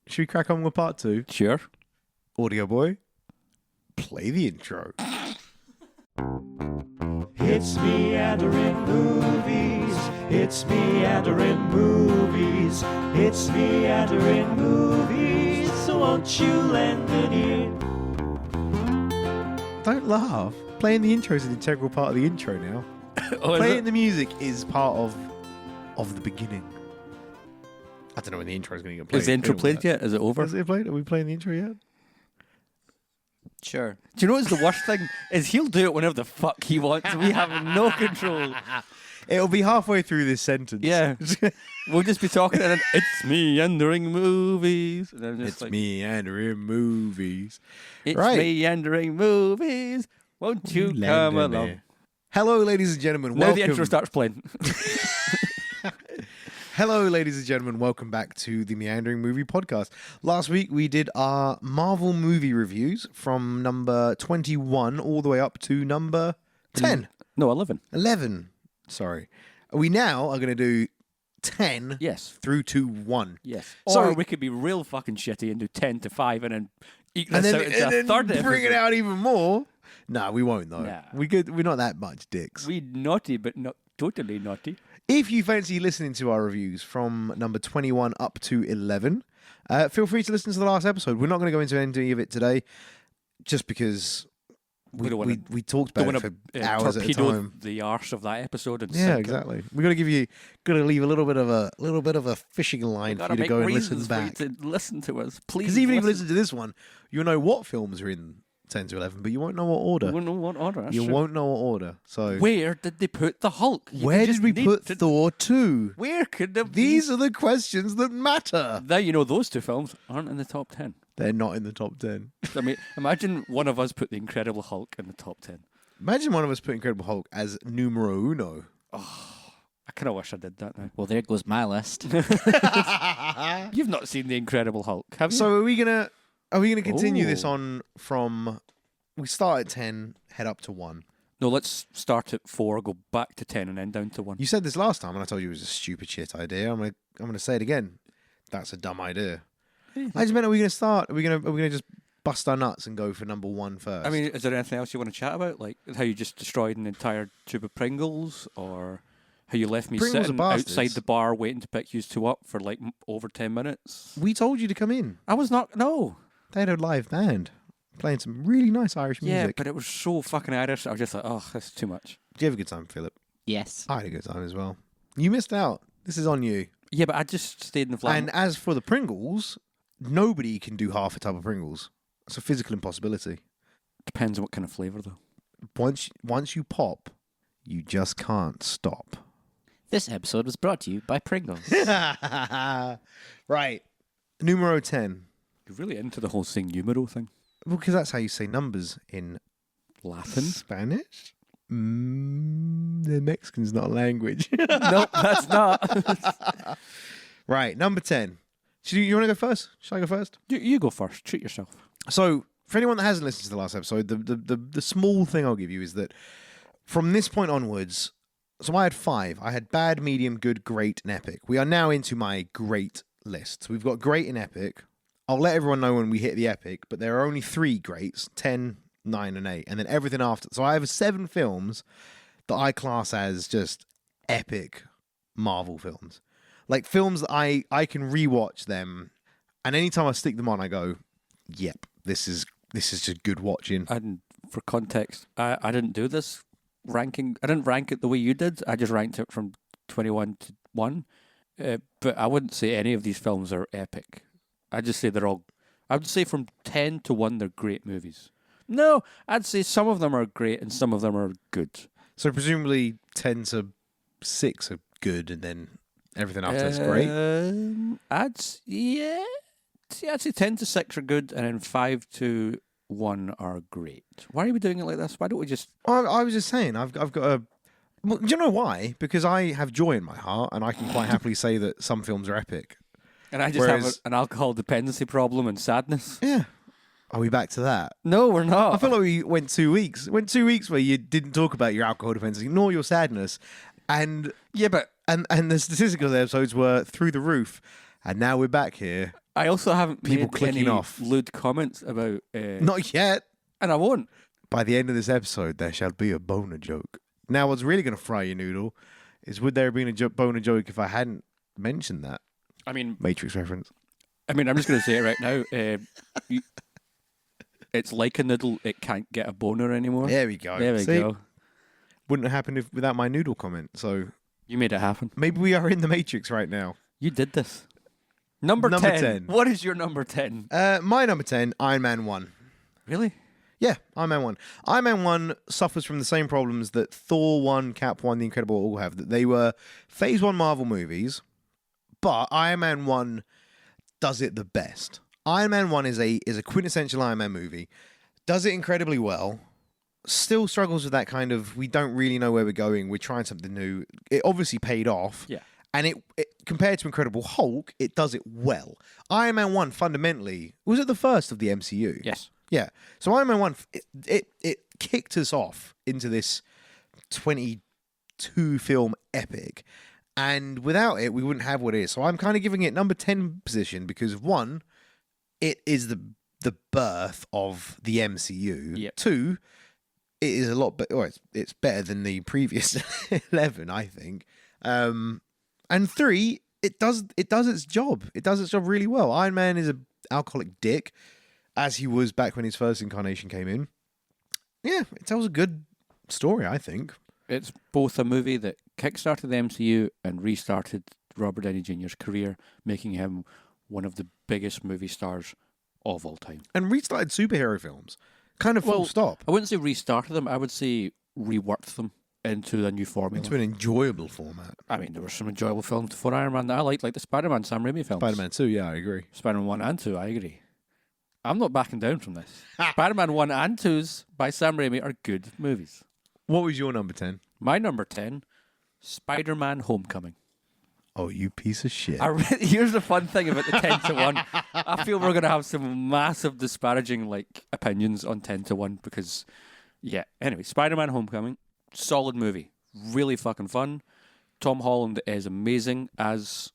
Should we crack on with part 2? Sure. Audio boy, play the intro. It's meandering movies. It's meandering movies. It's meandering movies. So won't you lend an ear? Don't laugh. Playing the intro is an integral part of the intro now. Playing the music is part of the beginning. I don't know when the intro is going to get played. Is the intro played yet? Is it over? Is it played? Are we playing the intro yet? Sure. Do you know what's the worst thing? Is he'll do it whenever the fuck he wants. We have no control. It'll be halfway through this sentence. Yeah. We'll just be talking and then, it's meandering movies. And I'm just It's like, meandering movies. It's Right. meandering movies. Won't you Land come in along? there. Hello, ladies and gentlemen. Now Welcome. the intro starts playing. Hello, ladies and gentlemen. Welcome back to the Meandering Movie Podcast. Last week, we did our Marvel movie reviews from number 21 all the way up to number 10. No, 11. 11. Sorry. We now are going to do 10 Yes. through to 1. Yes. So- Or we could be real fucking shitty and do 10 to 5 and then eke And this then, out into a third bring it episode. out even more. No, we won't, though. Nah. We're not that much dicks. We naughty, but not totally naughty. If you fancy listening to our reviews from number 21 up to 11, feel free to listen to the last episode. We're not going to go into any of it today, just because we talked about it for hours at a torpedo time. the arse of that episode. And Yeah, sink it. exactly. We got to leave a little bit of a fishing line for Gotta you to make go and listen reasons for you back. to listen to us, please. Because even if you listen to this one, you'll know what films are in 10 to 11, but you won't know what order. we won't know what order. that's You true. won't know what order. So Where did they put the Hulk? where did we put Thor 2? Where could they? These are the questions that matter. Now you know those two films aren't in the top 10. They're not in the top 10. I mean, imagine one of us put the Incredible Hulk in the top 10. Imagine one of us put Incredible Hulk as numero uno. I kind of wish I did that now. Well, there goes my list. You've not seen the Incredible Hulk, have you? So are we gonna continue this on from? We start at 10, head up to 1. No, let's start at 4, go back to 10, and then down to 1. You said this last time, and I told you it was a stupid shit idea. I'm gonna say it again. That's a dumb idea. I just meant, are we gonna start? Are we gonna just bust our nuts and go for number 1 first? I mean, is there anything else you want to chat about? Like how you just destroyed an entire tube of Pringles, or how you left me Pringles are sitting bastards. outside the bar waiting to pick you two up for like over 10 minutes? we told you to come in. I was not. No. They had a live band playing some really nice Irish Yeah, music. but it was so fucking Irish. I was just like, oh, that's too much. Did you have a good time, Philip? Yes. I had a good time as well. You missed out. This is on you. Yeah, but I just stayed in the flat. And as for the Pringles, nobody can do half a tub of Pringles. It's a physical impossibility. Depends on what kind of flavour, though. Once you pop, you just can't stop. This episode was brought to you by Pringles. Right. Numero 10. You're really into the whole sing numero thing. Well, because that's how you say numbers in Latin? Spanish. The Mexican's not a language. Nope, that's not. Right, number 10. You want to go first? Should I go first? You go first. Treat yourself. So, for anyone that hasn't listened to the last episode, the small thing I'll give you is that from this point onwards, so I had 5. I had bad, medium, good, great, and epic. We are now into my great list. So we've got great and epic. I'll let everyone know when we hit the epic, but there are only 3 greats, 10, 9, and 8, and then everything after. So I have 7 films that I class as just epic Marvel films. Like films that I can rewatch them, and anytime I stick them on, I go, yep, this is just good watching. And for context, I didn't do this ranking. I didn't rank it the way you did. I just ranked it from 21 to 1. But I wouldn't say any of these films are epic. I'd just say they're all... I would say from 10 to 1, they're great movies. No, I'd say some of them are great and some of them are good. So presumably 10 to 6 are good, and then everything after is great. I'd say 10 to 6 are good, and then 5 to 1 are great. Why are we doing it like this? Why don't we just... I was just saying, I've got a... Well, do you know why? Because I have joy in my heart, and I can quite happily say that some films are epic. And I just have Whereas- an alcohol dependency problem and sadness. Yeah. Are we back to that? No, we're not. I feel like we went 2 weeks. Went 2 weeks where you didn't talk about your alcohol dependency, nor your sadness. And Yeah, but the statistical episodes were through the roof. And now we're back here. I also haven't People made clicking any off. lewd comments about... Not yet. and I won't. By the end of this episode, there shall be a boner joke. Now, what's really going to fry your noodle is would there have been a boner joke if I hadn't mentioned that? I mean, Matrix reference. I'm just going to say it right now. It's like a noodle. It can't get a boner anymore. There we go. There we See? go. Wouldn't have happened without my noodle comment. So You made it happen. maybe we are in the Matrix right now. You did this. Number 10. What is your number 10? My number 10, Iron Man 1. Really? Yeah, Iron Man 1. Iron Man 1 suffers from the same problems that Thor 1, Cap 1, The Incredible all have. That they were Phase 1 Marvel movies, but Iron Man 1 does it the best. Iron Man 1 is a quintessential Iron Man movie. Does it incredibly well. Still struggles with that kind of, we don't really know where we're going. We're trying something new. It obviously paid off. Yeah. And it compared to Incredible Hulk, it does it well. Iron Man 1 fundamentally, was it the first of the MCU? Yes. Yeah. So Iron Man 1, it kicked us off into this 22 film epic. And without it, we wouldn't have what it is. So I'm kind of giving it number 10 position because, one, it is the birth of the MCU. Yep. Two, it is a lot better. Well, it's better than the previous 11, I think. And three, it does its job. It does its job really well. Iron Man is an alcoholic dick, as he was back when his first incarnation came in. Yeah, it tells a good story, I think. It's both a movie that kickstarted the MCU and restarted Robert Downey Jr.'s career, making him one of the biggest movie stars of all time. And restarted superhero films. Kind of full stop. I wouldn't say restarted them. I would say reworked them into a new formula. Into an enjoyable format. I mean, there were some enjoyable films for Iron Man that I liked, like the Spider-Man Sam Raimi films. Spider-Man 2, yeah, I agree. Spider-Man 1 and 2, I agree. I'm not backing down from this. Spider-Man 1 and 2s by Sam Raimi are good movies. What was your number 10? My number 10, Spider-Man Homecoming. Oh, you piece of shit. Here's the fun thing about the 10 to 1. I feel we're going to have some massive disparaging opinions on 10 to 1 because, yeah. Anyway, Spider-Man Homecoming, solid movie. Really fucking fun. Tom Holland is amazing as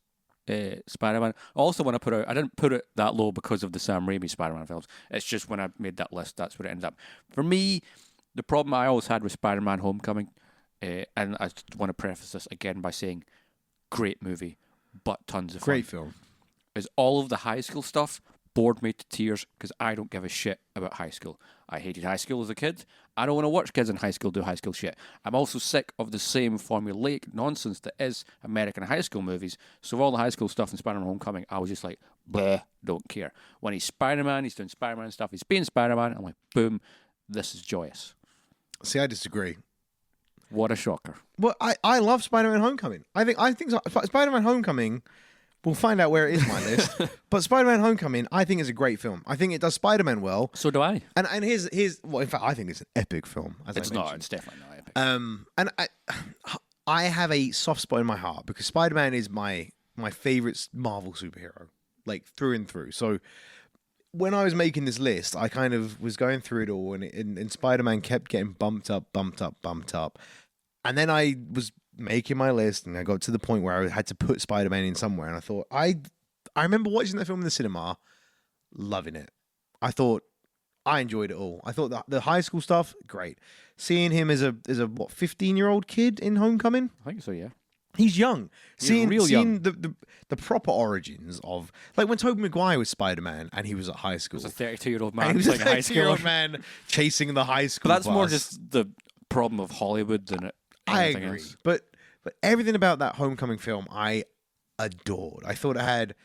Spider-Man. I also want to put out, I didn't put it that low because of the Sam Raimi Spider-Man films. It's just when I made that list, that's where it ended up. For me, the problem I always had with Spider-Man Homecoming, and I want to preface this again by saying, great movie, but tons of fun. Great film. Is all of the high school stuff bored me to tears because I don't give a shit about high school. I hated high school as a kid. I don't want to watch kids in high school do high school shit. I'm also sick of the same formulaic nonsense that is American high school movies. So all the high school stuff in Spider-Man Homecoming, I was just like, bleh, don't care. When he's Spider-Man, he's doing Spider-Man stuff, he's being Spider-Man, I'm like, boom, this is joyous. See, I disagree. What a shocker. Well, I love Spider-Man Homecoming. I think Spider-Man Homecoming, we'll find out where it is on my list. But Spider-Man Homecoming, I think is a great film. I think it does Spider-Man well. So do I. And here's well, in fact, I think it's an epic film. It's not. It's definitely not epic. And I have a soft spot in my heart because Spider-Man is my favorite Marvel superhero, like through and through. So when I was making this list, I kind of was going through it all, and Spider-Man kept getting bumped up. And then I was making my list, and I got to the point where I had to put Spider-Man in somewhere, and I thought, I remember watching that film in the cinema, loving it. I thought I enjoyed it all. I thought the high school stuff, great. Seeing him as a 15-year-old kid in Homecoming, I think so, yeah. he's young. He's real young. The proper origins of, like when Tobey Maguire was Spider-Man and he was at high school. He was a 32-year-old And man he was playing a a high schooler. 32-year-old man chasing the high school But that's more bus. just the problem of Hollywood than it. I anything agree. else. But everything about that Homecoming film I adored. I thought it had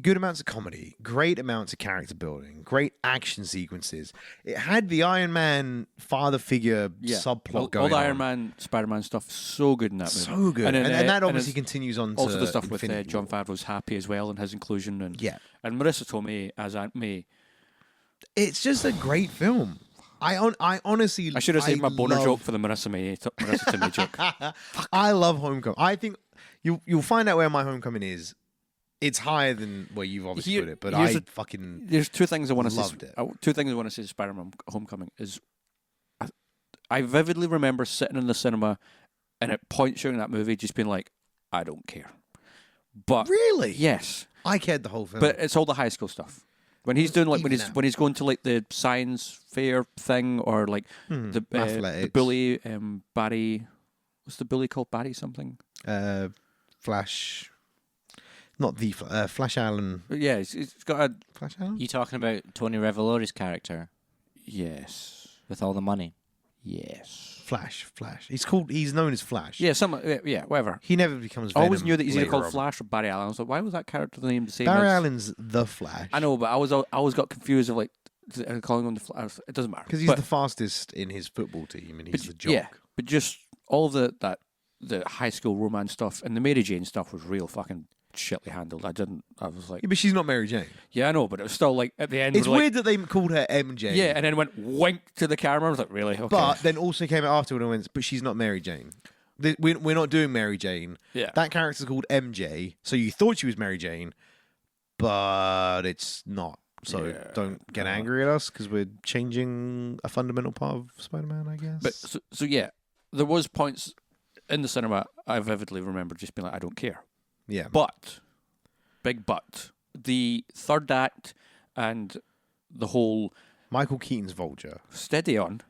good amounts of comedy, great amounts of character building, great action sequences. It had the Iron Man father figure subplot going on. All the Iron Man, Spider-Man stuff, so good in that movie. So good. then, And that obviously it's continues on also to the stuff with Infinity John War. Favreau's Happy as well and his inclusion. And Marissa Tomei as Aunt May. It's just a great film. I honestly... I should have saved my boner love- joke for the Marissa Tomei joke. I love Homecoming. I think you'll find out where my Homecoming is. It's higher than where you've obviously put it, but There's two things I want to say. loved it. Two things I want to say to Spider-Man Homecoming is I vividly remember sitting in the cinema and at points during that movie just being like, I don't care. But Really? yes. I cared the whole film. But it's all the high school stuff. When he's doing like Even now. when he's going to like the science fair thing or like the Athletics. bully Barry, what's the bully called? Barry something. Flash, not the Flash Allen. Yeah, he's got a Flash Allen. You talking about Tony Revolori's character yes, with all the money? yes. Flash. He's known as Flash. Yeah, whatever. He never becomes. I always Venom knew that he's either later called on. Flash or Barry Allen. I was like, why was that character named the same? Barry as... Allen's the Flash. I know, but I always got confused of like calling him the Flash. It doesn't matter Because he's But- the fastest in his football team, and he's the jock. Yeah, but just all of the high school romance stuff and the Mary Jane stuff was real fucking shitly handled. I was like, Yeah, but she's not Mary Jane. yeah, I know, but it was still like at the end. It's we're like, weird that they called her MJ. yeah, and then went wink to the camera. I was like, really? Okay. But then also came out afterward and went, but she's not Mary Jane. We're not doing Mary Jane. yeah, That character's called MJ, so you thought she was Mary Jane, but it's not. So Yeah. don't get angry at us because we're changing a fundamental part of Spider-Man, I guess. but so yeah, there was points in the cinema I vividly remember just being like, I don't care. yeah, But, big but, the third act and the whole Michael Keaton's Vulture. steady on.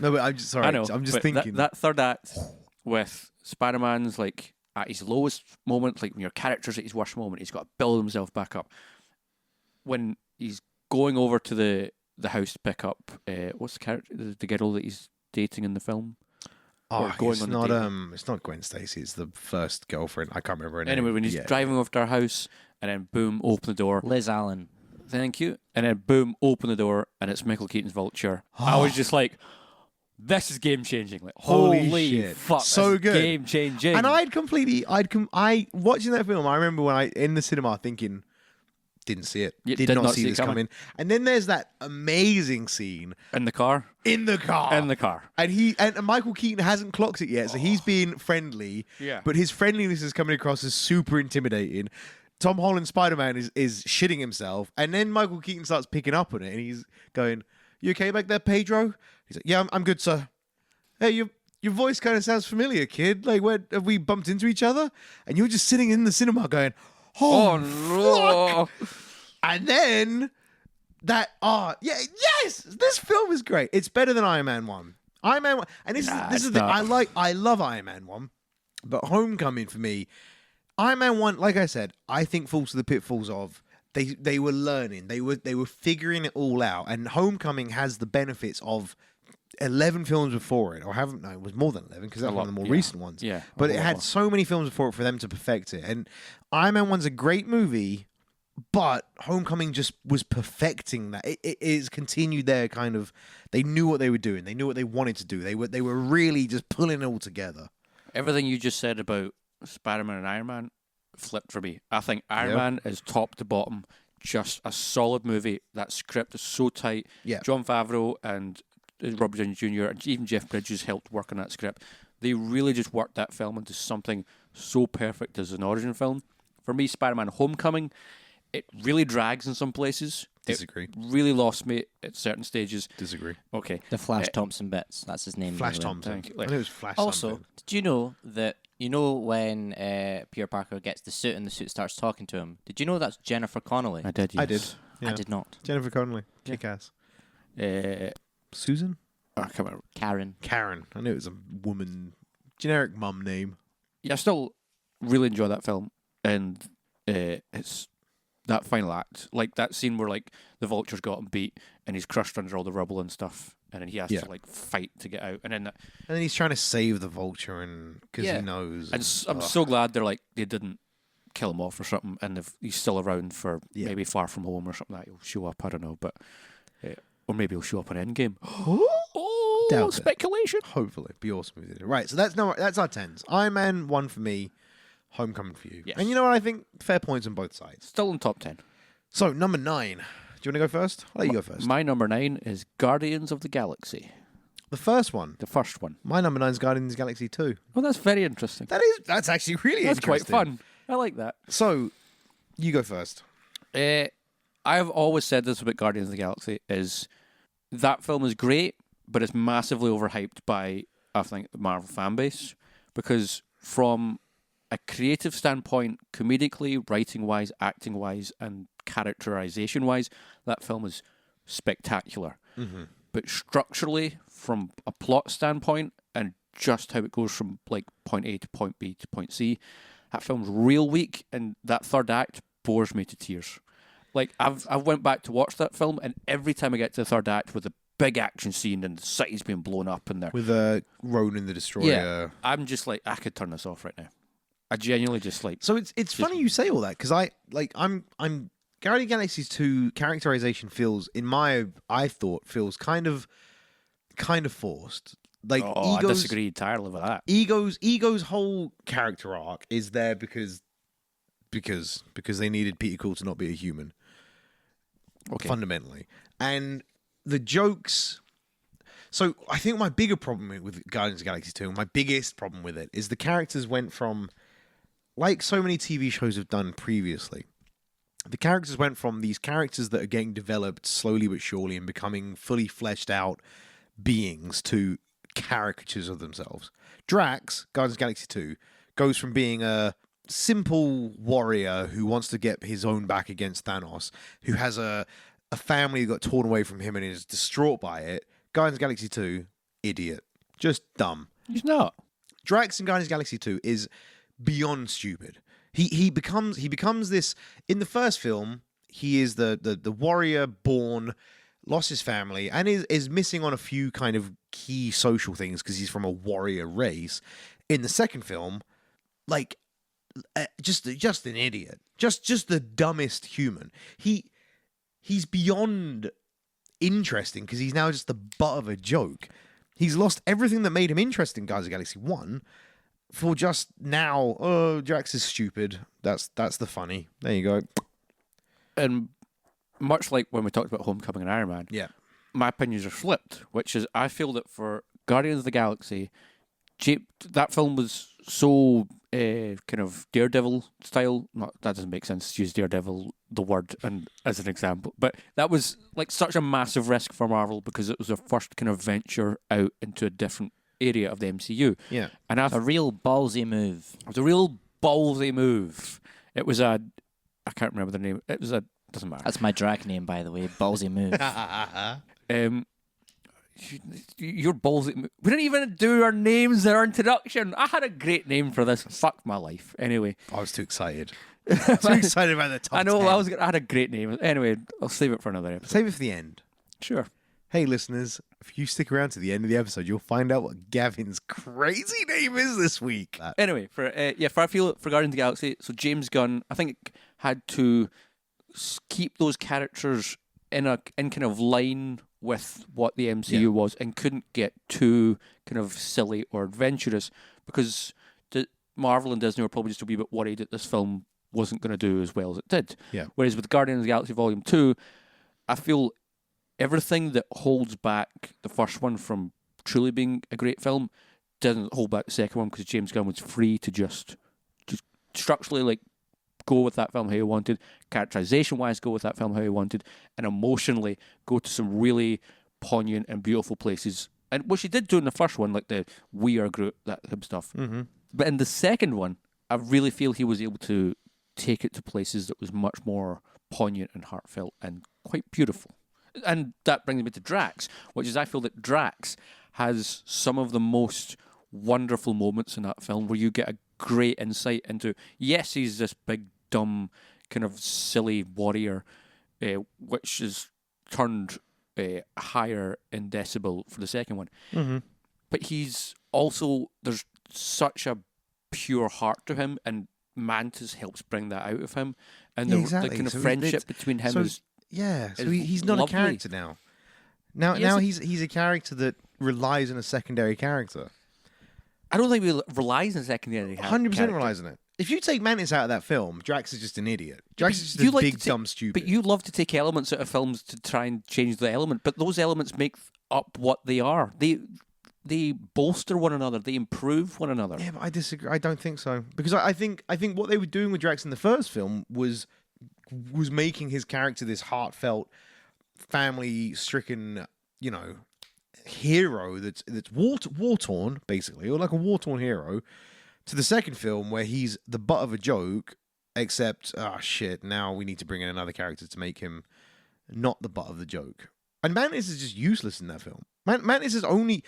No, but I'm just sorry. I know. I'm just but thinking. that third act with Spider-Man's like at his lowest moment, like when your character's at his worst moment, he's got to build himself back up. When he's going over to the house to pick up, what's the character, the girl that he's dating in the film? or going it's on a not date. it's not Gwen Stacy. It's the first girlfriend. I can't remember her name. Anyway, when he's Yeah. driving over to our house, and then boom, open the door. Liz Allen. Thank you. And then boom, open the door, and it's Michael Keaton's Vulture. I was just like, this is game changing. Like, Holy holy shit. fuck, So this is good. game changing. And I watching that film. I remember when in the cinema thinking, didn't see it, You did not see this coming. And then there's that amazing scene in the car, in the car, and Michael Keaton hasn't clocked it yet, so he's being friendly. Yeah. But his friendliness is coming across as super intimidating. Tom Holland Spider-Man is shitting himself, and then Michael Keaton starts picking up on it, and he's going, "You okay back there, Pedro?" He's like, "Yeah, I'm good, sir." Hey, your voice kind of sounds familiar, kid. Like, where have we bumped into each other? And you're just sitting in the cinema going, oh "Oh, no. fuck!" And then yes, this film is great. It's better than Iron Man 1. Iron Man 1, and this is the thing. I love Iron Man 1, but Homecoming for me, Iron Man 1, like I said, I think falls to the pitfalls of they were learning. They were figuring it all out, and Homecoming has the benefits of 11 films before it, it was more than 11 because that's one of the more recent ones. Yeah. But a it lot had more. so many films before it for them to perfect it. And Iron Man 1's a great movie, but Homecoming just was perfecting that. It is continued their kind of, they knew what they were doing. They knew what they wanted to do. They were really just pulling it all together. Everything you just said about Spider-Man and Iron Man flipped for me. I think Iron Yep. Man is top to bottom just a solid movie. That script is so tight. Yeah. John Favreau and Robert Downey Jr. and even Jeff Bridges helped work on that script. They really just worked that film into something so perfect as an origin film. For me, Spider-Man Homecoming, it really drags in some places. Disagree. It really lost me at certain stages. Disagree. Okay. The Flash Thompson bits. That's his name. by Flash the way. Thompson. Thank you. I knew it was Flash Also, something. did you know that when Peter Parker gets the suit and the suit starts talking to him? Did you know that's Jennifer Connelly? I did, yes. I did. Yeah. I did not. Jennifer Connelly. Yeah. Kick-ass. I Susan? can't remember. Karen. Karen. I knew it was a woman. Generic mum name. Yeah, I still really enjoy that film, and it's that final act, like that scene where like the Vulture's got him beat and he's crushed under all the rubble and stuff, and then he has Yeah. to like fight to get out, and then And then he's trying to save the Vulture, and because Yeah. he knows. I'm so glad they didn't kill him off or something, and if he's still around for Yeah. maybe Far From Home or something like that, he'll show up. I don't know, but or maybe he'll show up on Endgame. Oh, Doubt it. speculation. Hopefully, be awesome if he did it. Right, so that's our tens. Iron Man 1 for me, Homecoming for you. Yes. And you know what? I think fair points on both sides. Still in top 10. So number 9. Do you want to go first? I'll let you go first. My number 9 is Guardians of the Galaxy, The first one. the first one. My number 9 is Guardians of the Galaxy 2. Oh, that's very interesting. That's actually really That's quite interesting. fun. I like that. So, you go first. I've always said this about Guardians of the Galaxy is that film is great, but it's massively overhyped by, I think, the Marvel fan base, because from a creative standpoint, comedically, writing-wise, acting-wise, and characterization-wise, that film is spectacular. Mm-hmm. But structurally, from a plot standpoint, and just how it goes from like point A to point B to point C, that film's real weak, and that third act bores me to tears. Like I've went back to watch that film, and every time I get to the third act with a big action scene and the city's being blown up and there, With Ronan the Destroyer. yeah, I'm just like, I could turn this off right now. I genuinely just like. So it's funny you say all that, because I'm Guardians of the Galaxy 2 characterization feels, I thought feels kind of forced. Like I disagree entirely with that. Ego's whole character arc is there because they needed Peter Quill to not be a human. Okay. Fundamentally. And the jokes. So I think my bigger problem with Guardians of the Galaxy 2, my biggest problem with it, is the characters went from, like so many TV shows have done previously, the characters went from these characters that are getting developed slowly but surely and becoming fully fleshed out beings to caricatures of themselves. Drax, Guardians of the Galaxy 2, goes from being a simple warrior who wants to get his own back against Thanos, who has a family that got torn away from him and is distraught by it. Guardians of the Galaxy 2, idiot. Just dumb. He's not. Drax in Guardians of the Galaxy 2 is beyond stupid. He becomes this. In the first film, he is the warrior born, lost his family, and is missing on a few kind of key social things because he's from a warrior race. In the second film, like just an idiot, just the dumbest human. He's beyond interesting because he's now just the butt of a joke. He's lost everything that made him interesting in Guardians of the Galaxy 1 for just now, oh, Drax is stupid. That's the funny. There you go. And much like when we talked about Homecoming and Iron Man, Yeah. my opinions are flipped, which is I feel that for Guardians of the Galaxy, that film was so kind of Daredevil style. That doesn't make sense to use Daredevil, the word, and as an example. But that was like such a massive risk for Marvel because it was their first kind of venture out into a different area of the MCU. Yeah. And A real ballsy move. it was a real ballsy move. It was I can't remember the name. It was doesn't matter. That's my drag name, by the way. Ballsy move. Your ballsy. We didn't even do our names in our introduction. I had a great name for this. Fuck my life. Anyway, I was too excited. Too excited about the top I know 10. I had a great name. Anyway, I'll save it for another episode. Save it for the end. Sure. Hey, listeners, if you stick around to the end of the episode, you'll find out what Gavin's crazy name is this week. Anyway, for I feel for Guardians of the Galaxy, so James Gunn, I think, had to keep those characters in kind of line with what the MCU was, and couldn't get too kind of silly or adventurous because Marvel and Disney were probably just a wee bit worried that this film wasn't going to do as well as it did. Yeah. Whereas with Guardians of the Galaxy Volume 2, I feel everything that holds back the first one from truly being a great film doesn't hold back the second one because James Gunn was free to just structurally like go with that film how he wanted, characterization-wise go with that film how he wanted, and emotionally go to some really poignant and beautiful places. And which he did do in the first one, like the We Are Groot, that type of stuff. Mm-hmm. But in the second one, I really feel he was able to take it to places that was much more poignant and heartfelt and quite beautiful. And that brings me to Drax, which is I feel that Drax has some of the most wonderful moments in that film where you get a great insight into, yes, he's this big, dumb, kind of silly warrior, which is turned higher in decibel for the second one. Mm-hmm. But he's also, there's such a pure heart to him, and Mantis helps bring that out of him. And the kind of friendship between him is... Yeah, so is he's not lovely. a character now. Now he's a character that relies on a secondary character. I don't think he relies on secondary 100% character. relies on it. If you take Mantis out of that film, Drax is just an idiot. Drax is just a big, dumb, stupid. But you love to take elements out of films to try and change the element. But those elements make up what they are. They bolster one another. They improve one another. Yeah, but I disagree. I don't think so. Because I think what they were doing with Drax in the first film was making his character this heartfelt, family-stricken, hero that's war-torn, basically, or like a war-torn hero, to the second film where he's the butt of a joke, except, shit, now we need to bring in another character to make him not the butt of the joke. And Mantis is just useless in that film. Mantis only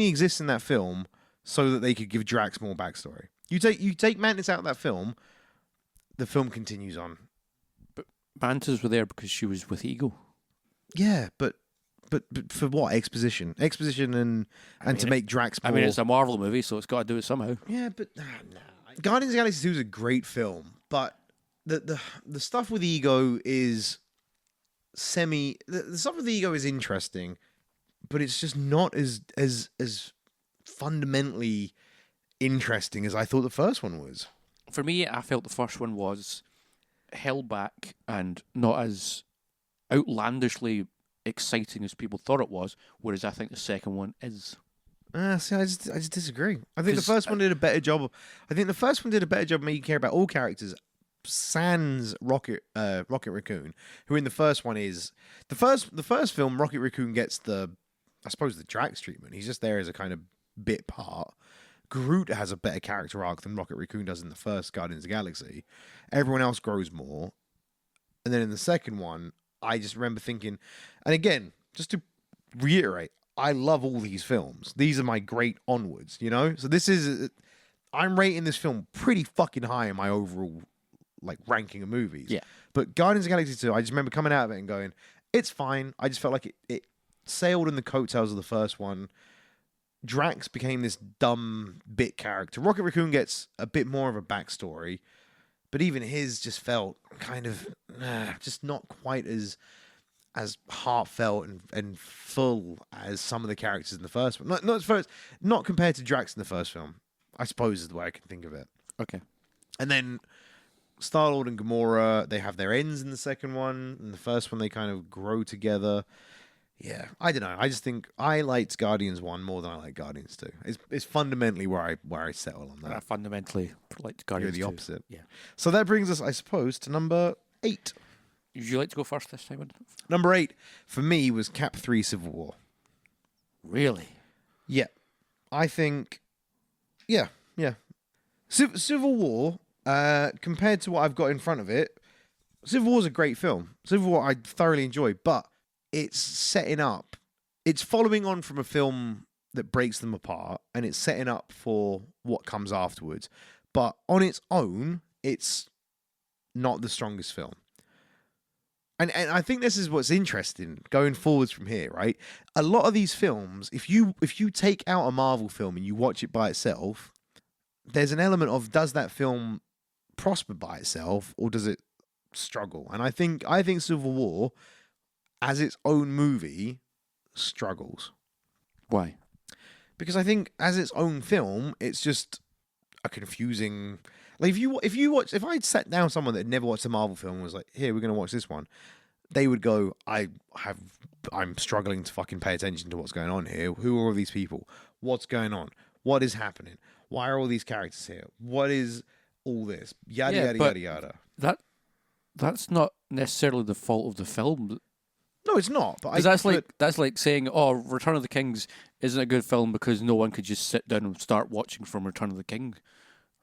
exists in that film so that they could give Drax more backstory. You take Mantis out of that film, the film continues on. But Mantis were there because she was with Ego. Yeah, but for what? Exposition and to make Drax more... I mean, it's a Marvel movie, so it's got to do it somehow. Yeah, but no. Guardians of the Galaxy 2 is a great film, but the stuff with Ego is the stuff with Ego is interesting, but it's just not as fundamentally interesting as I thought the first one was. For me, I felt the first one was held back and not as outlandishly exciting as people thought it was, whereas I think the second one is. See, I just disagree. I think the first one did a better job. I think the first one did a better job making you care about all characters. Sans Rocket Raccoon, who in the first one is the first film. Rocket Raccoon gets the Drax treatment. He's just there as a kind of bit part. Groot has a better character arc than Rocket Raccoon does in the first Guardians of the Galaxy. Everyone else grows more, and then in the second one, I just remember thinking, and again, just to reiterate, I love all these films. These are my great onwards, you know? So I'm rating this film pretty fucking high in my overall, ranking of movies. Yeah. But Guardians of the Galaxy 2, I just remember coming out of it and going, it's fine. I just felt like it sailed in the coattails of the first one. Drax became this dumb bit character. Rocket Raccoon gets a bit more of a backstory, but even his just felt kind of just not quite as heartfelt and full as some of the characters in the first one. Not compared to Drax in the first film, I suppose is the way I can think of it. Okay. And then Star-Lord and Gamora, they have their ends in the second one. In the first one, they kind of grow together. Yeah, I don't know. I just think I liked Guardians 1 more than I like Guardians 2. It's fundamentally where I settle on that. I fundamentally liked Guardians. You're the opposite. Yeah. So that brings us, I suppose, to number 8. Would you like to go first this time? Number 8 for me was Cap 3 Civil War. Really? Yeah. I think, yeah. Civil War, compared to what I've got in front of it, Civil War's a great film. Civil War I thoroughly enjoy, but it's following on from a film that breaks them apart, and it's setting up for what comes afterwards. But on its own, it's not the strongest film. And I think this is what's interesting going forwards from here, right? A lot of these films, if you take out a Marvel film and you watch it by itself, there's an element of, does that film prosper by itself or does it struggle? And I think Civil War, as its own movie, struggles. Why? Because I think as its own film, it's just a confusing. Like if I sat down someone that had never watched a Marvel film and was like, "Here, we're going to watch this one," they would go, I'm struggling to fucking pay attention to what's going on here. Who are all these people? What's going on? What is happening? Why are all these characters here? What is all this? Yada yada yada. That's not necessarily the fault of the film. No, it's not. But that's like saying, "Oh, Return of the Kings isn't a good film because no one could just sit down and start watching from Return of the King."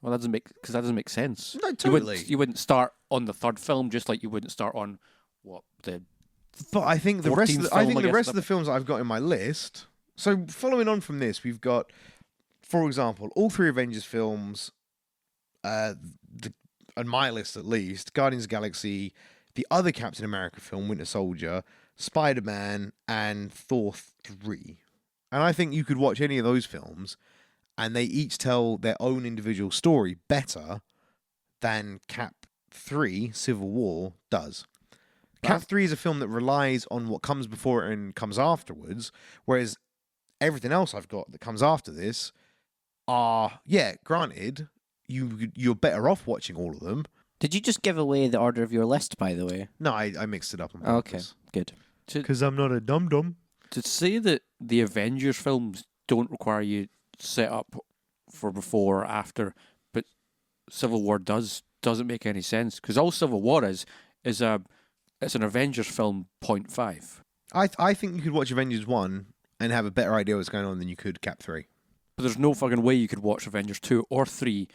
Well, that doesn't make sense. No, totally. You wouldn't start on the third film just like you wouldn't start on the. But I think the rest of the films that I've got in my list. So following on from this, we've got, for example, all 3 Avengers films. On my list at least, Guardians of the Galaxy, the other Captain America film, Winter Soldier, Spider-Man, and Thor 3. And I think you could watch any of those films and they each tell their own individual story better than Cap 3 Civil War does. Cap 3 is a film that relies on what comes before it and comes afterwards, whereas everything else I've got that comes after this are, granted, you're better off watching all of them. Did you just give away the order of your list, by the way? No, I mixed it up on purpose. Okay, good. Because I'm not a dum-dum. To say that the Avengers films don't require you set up for before or after, but Civil War doesn't make any sense, because all Civil War is it's an Avengers film 0.5. I think you could watch Avengers 1 and have a better idea what's going on than you could Cap 3. but there's no fucking way you could watch Avengers 2 or 3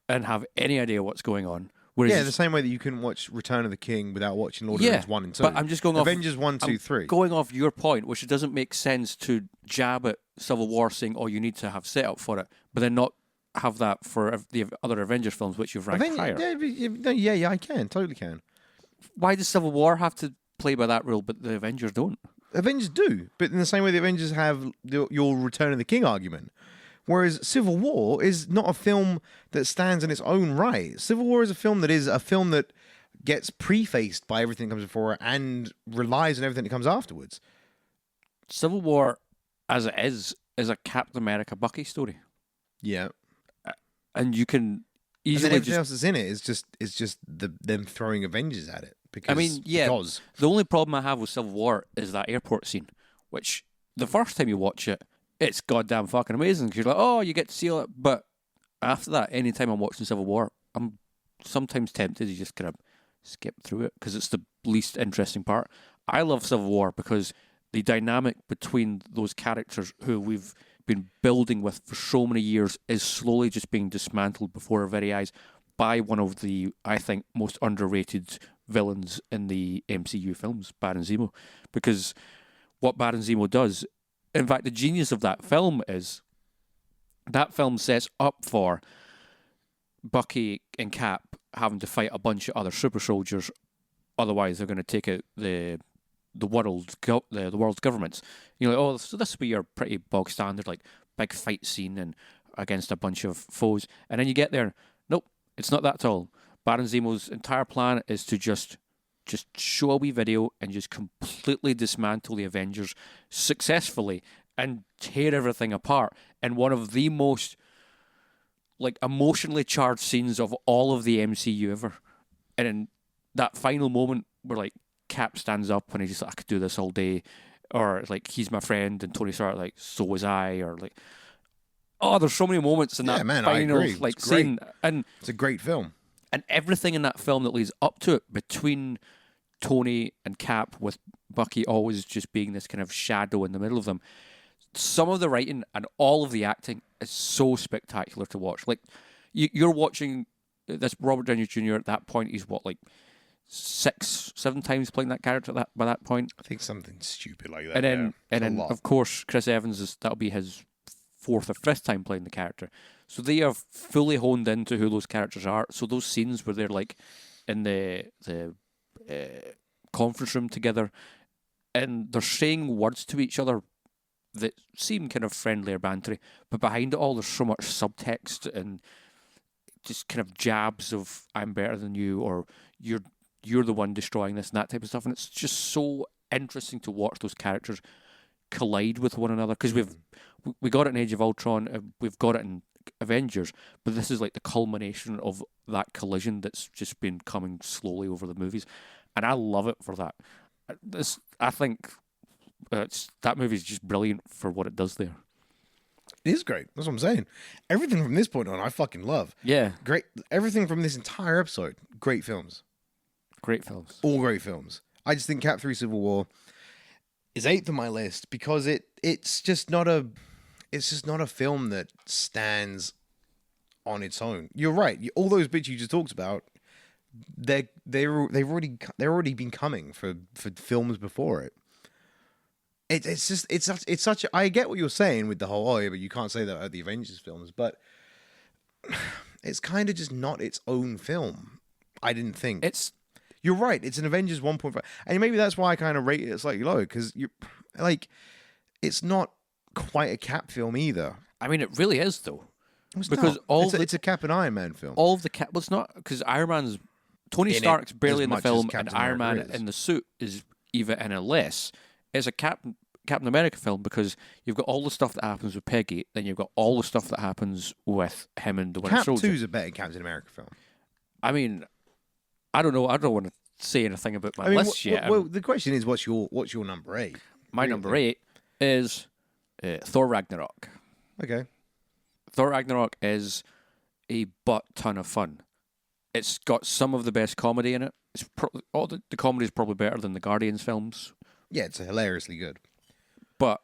and have any idea what's going on. Whereas Yeah, the same way that you couldn't watch Return of the King without watching Lord of the Rings 1 and 2. But I'm just going Avengers off 1, 2, I'm 3. going off your point, which it doesn't make sense to jab at Civil War saying, "Oh, you need to have set up for it," but then not have that for the other Avengers films, which you've ranked higher. Yeah, I can, totally can. Why does Civil War have to play by that rule, but the Avengers don't? Avengers do, but in the same way the Avengers have your Return of the King argument. Whereas Civil War is not a film that stands in its own right. Civil War is a film that gets prefaced by everything that comes before it and relies on everything that comes afterwards. Civil War, as it is a Captain America Bucky story. Yeah. And you can And easily then everything just... else that's in it is just them throwing Avengers at it. Because, I mean, yeah, because. the only problem I have with Civil War is that airport scene, which the first time you watch it, it's goddamn fucking amazing. Because you're like, oh, you get to see all it. But after that, anytime I'm watching Civil War, I'm sometimes tempted to just kind of skip through it because it's the least interesting part. I love Civil War because the dynamic between those characters who we've been building with for so many years is slowly just being dismantled before our very eyes by one of the, I think, most underrated villains in the MCU films, Baron Zemo. Because what Baron Zemo does, in fact, the genius of that film is that film sets up for Bucky and Cap having to fight a bunch of other super soldiers. Otherwise, they're going to take out the world's governments. You're like, oh, so this will be your pretty bog standard, like big fight scene and against a bunch of foes. And then you get there, nope, it's not that at all. Baron Zemo's entire plan is to just show a wee video and just completely dismantle the Avengers successfully and tear everything apart in one of the most like emotionally charged scenes of all of the MCU ever. And in that final moment where like Cap stands up and he's just like, I could do this all day, or like he's my friend, and Tony Stark like, so was I, or like, oh, there's so many moments in that final like scene, and it's a great film. And everything in that film that leads up to it, between Tony and Cap, with Bucky always just being this kind of shadow in the middle of them. Some of the writing and all of the acting is so spectacular to watch. Like, you're watching this Robert Downey Jr. at that point. He's what, like 6-7 times playing that character by that point. I think something stupid like that. And then of course Chris Evans that'll be his 4th or 5th time playing the character. So they are fully honed into who those characters are. So those scenes where they're like in the conference room together and they're saying words to each other that seem kind of friendly or bantery, but behind it all there's so much subtext and just kind of jabs of I'm better than you, or you're the one destroying this and that type of stuff. And it's just so interesting to watch those characters collide with one another, because we got it in Age of Ultron, we've got it in Avengers, but this is like the culmination of that collision that's just been coming slowly over the movies, and I love it for that. I think that movie is just brilliant for what it does there. It is great. That's what I'm saying. Everything from this point on, I fucking love. Yeah, great. Everything from this entire episode, great films. Great films. All great films. I just think Cap 3 Civil War is 8th on my list because it's just not a film that stands on its own. You're right. All those bits you just talked about, they've already been coming for films before it. It's such. I get what you're saying with the whole, oh yeah, but you can't say that about the Avengers films, but it's kind of just not its own film. I didn't think You're right. It's an Avengers 1.5, and maybe that's why I kind of rate it slightly low, because you like, it's not quite a Cap film either. I mean, it really is though, because it's a Cap and Iron Man film. All of the Cap, well, it's not, because Iron Man's Tony Stark's barely in the film, and Iron Man in the suit is even in it less. It's a Captain America film because you've got all the stuff that happens with Peggy, then you've got all the stuff that happens with him and the Winter Soldier. Cap 2 is a better Captain America film. I mean, I don't know. I don't want to say anything about my list yet. Well, the question is, what's your number 8? My number 8 is Thor Ragnarok. Okay. Thor Ragnarok is a butt ton of fun. It's got some of the best comedy in it. All the comedy is probably better than the Guardians films. Yeah, it's hilariously good. But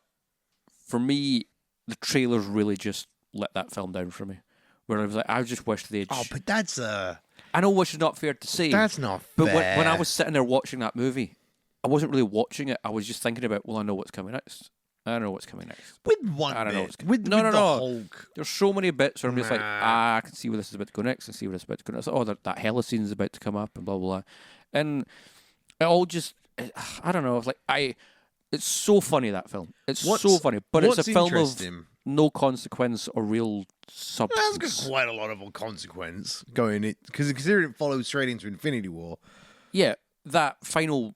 for me, the trailers really just let that film down for me. Where I was like, I just wish they'd. Oh, but that's I know, which is not fair to say. that's not But fair. when I was sitting there watching that movie, I wasn't really watching it. I was just thinking about, well, I know what's coming next. I don't know what's coming next. with one I don't know bit, what's coming. with No, with no, the no. Hulk. There's so many bits where I'm just like, Nah. I can see where this is about to go next, and see where this is about to go next. Oh, that Hella scene is about to come up, and blah blah blah, and it all just, I don't know. It's so funny, that film. It's so funny, but it's a what's film of interesting- no consequence or real That's substance. got quite a lot of consequence going it because considering it follows straight into Infinity War. Yeah, that final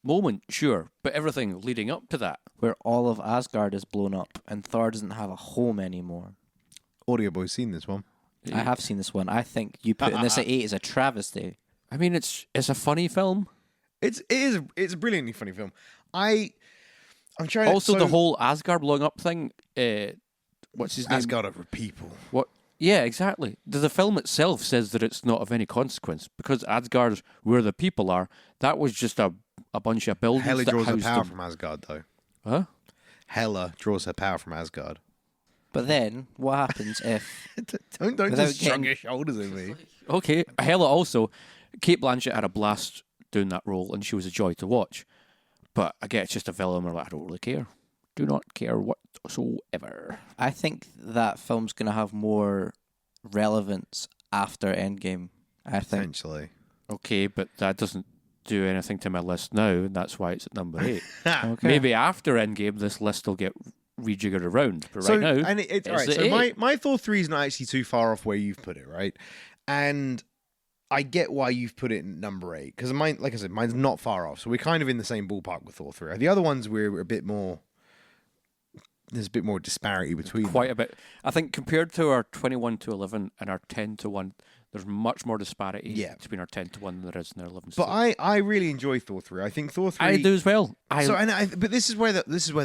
moment, sure, but everything leading up to that. Where all of Asgard is blown up and Thor doesn't have a home anymore. Audio Boy's seen this one. I have seen this one. I think you putting this at 8 is a travesty. I mean, it's a funny film. It's a brilliantly funny film. I'm trying. Also, so, the whole Asgard blowing up thing. What's his name? Asgard over people. What? Yeah, exactly. The film itself says that it's not of any consequence because Asgard's where the people are. That was just a bunch of buildings. Hela that draws her housed power them. from Asgard, though. Huh? Hela draws her power from Asgard. But then, what happens if... don't Without just shrug getting- your shoulders at me. Okay. Hela also. Kate Blanchett had a blast doing that role, and she was a joy to watch. But again, it's just a film where I don't really care. Do not care whatsoever. I think that film's going to have more relevance after Endgame. I think. Essentially. Okay, but that doesn't do anything to my list now, and that's why it's at number 8. Okay. Maybe after Endgame, this list will get rejiggered around. But So, right now, and it's all it's right. the So eight. my Thor 3 is not actually too far off where you've put it, right? And I get why you've put it in number 8 because mine, like I said, mine's not far off. So we're kind of in the same ballpark with Thor 3. The other ones we're a bit more. There's a bit more disparity between them. quite a bit. I think compared to our 21 to 11 and our 10 to 1, there's much more disparity Yeah. between our 10 to 1 than there is in our 11 to But 2. I really enjoy Thor 3. I think Thor 3. I do as well. But this is where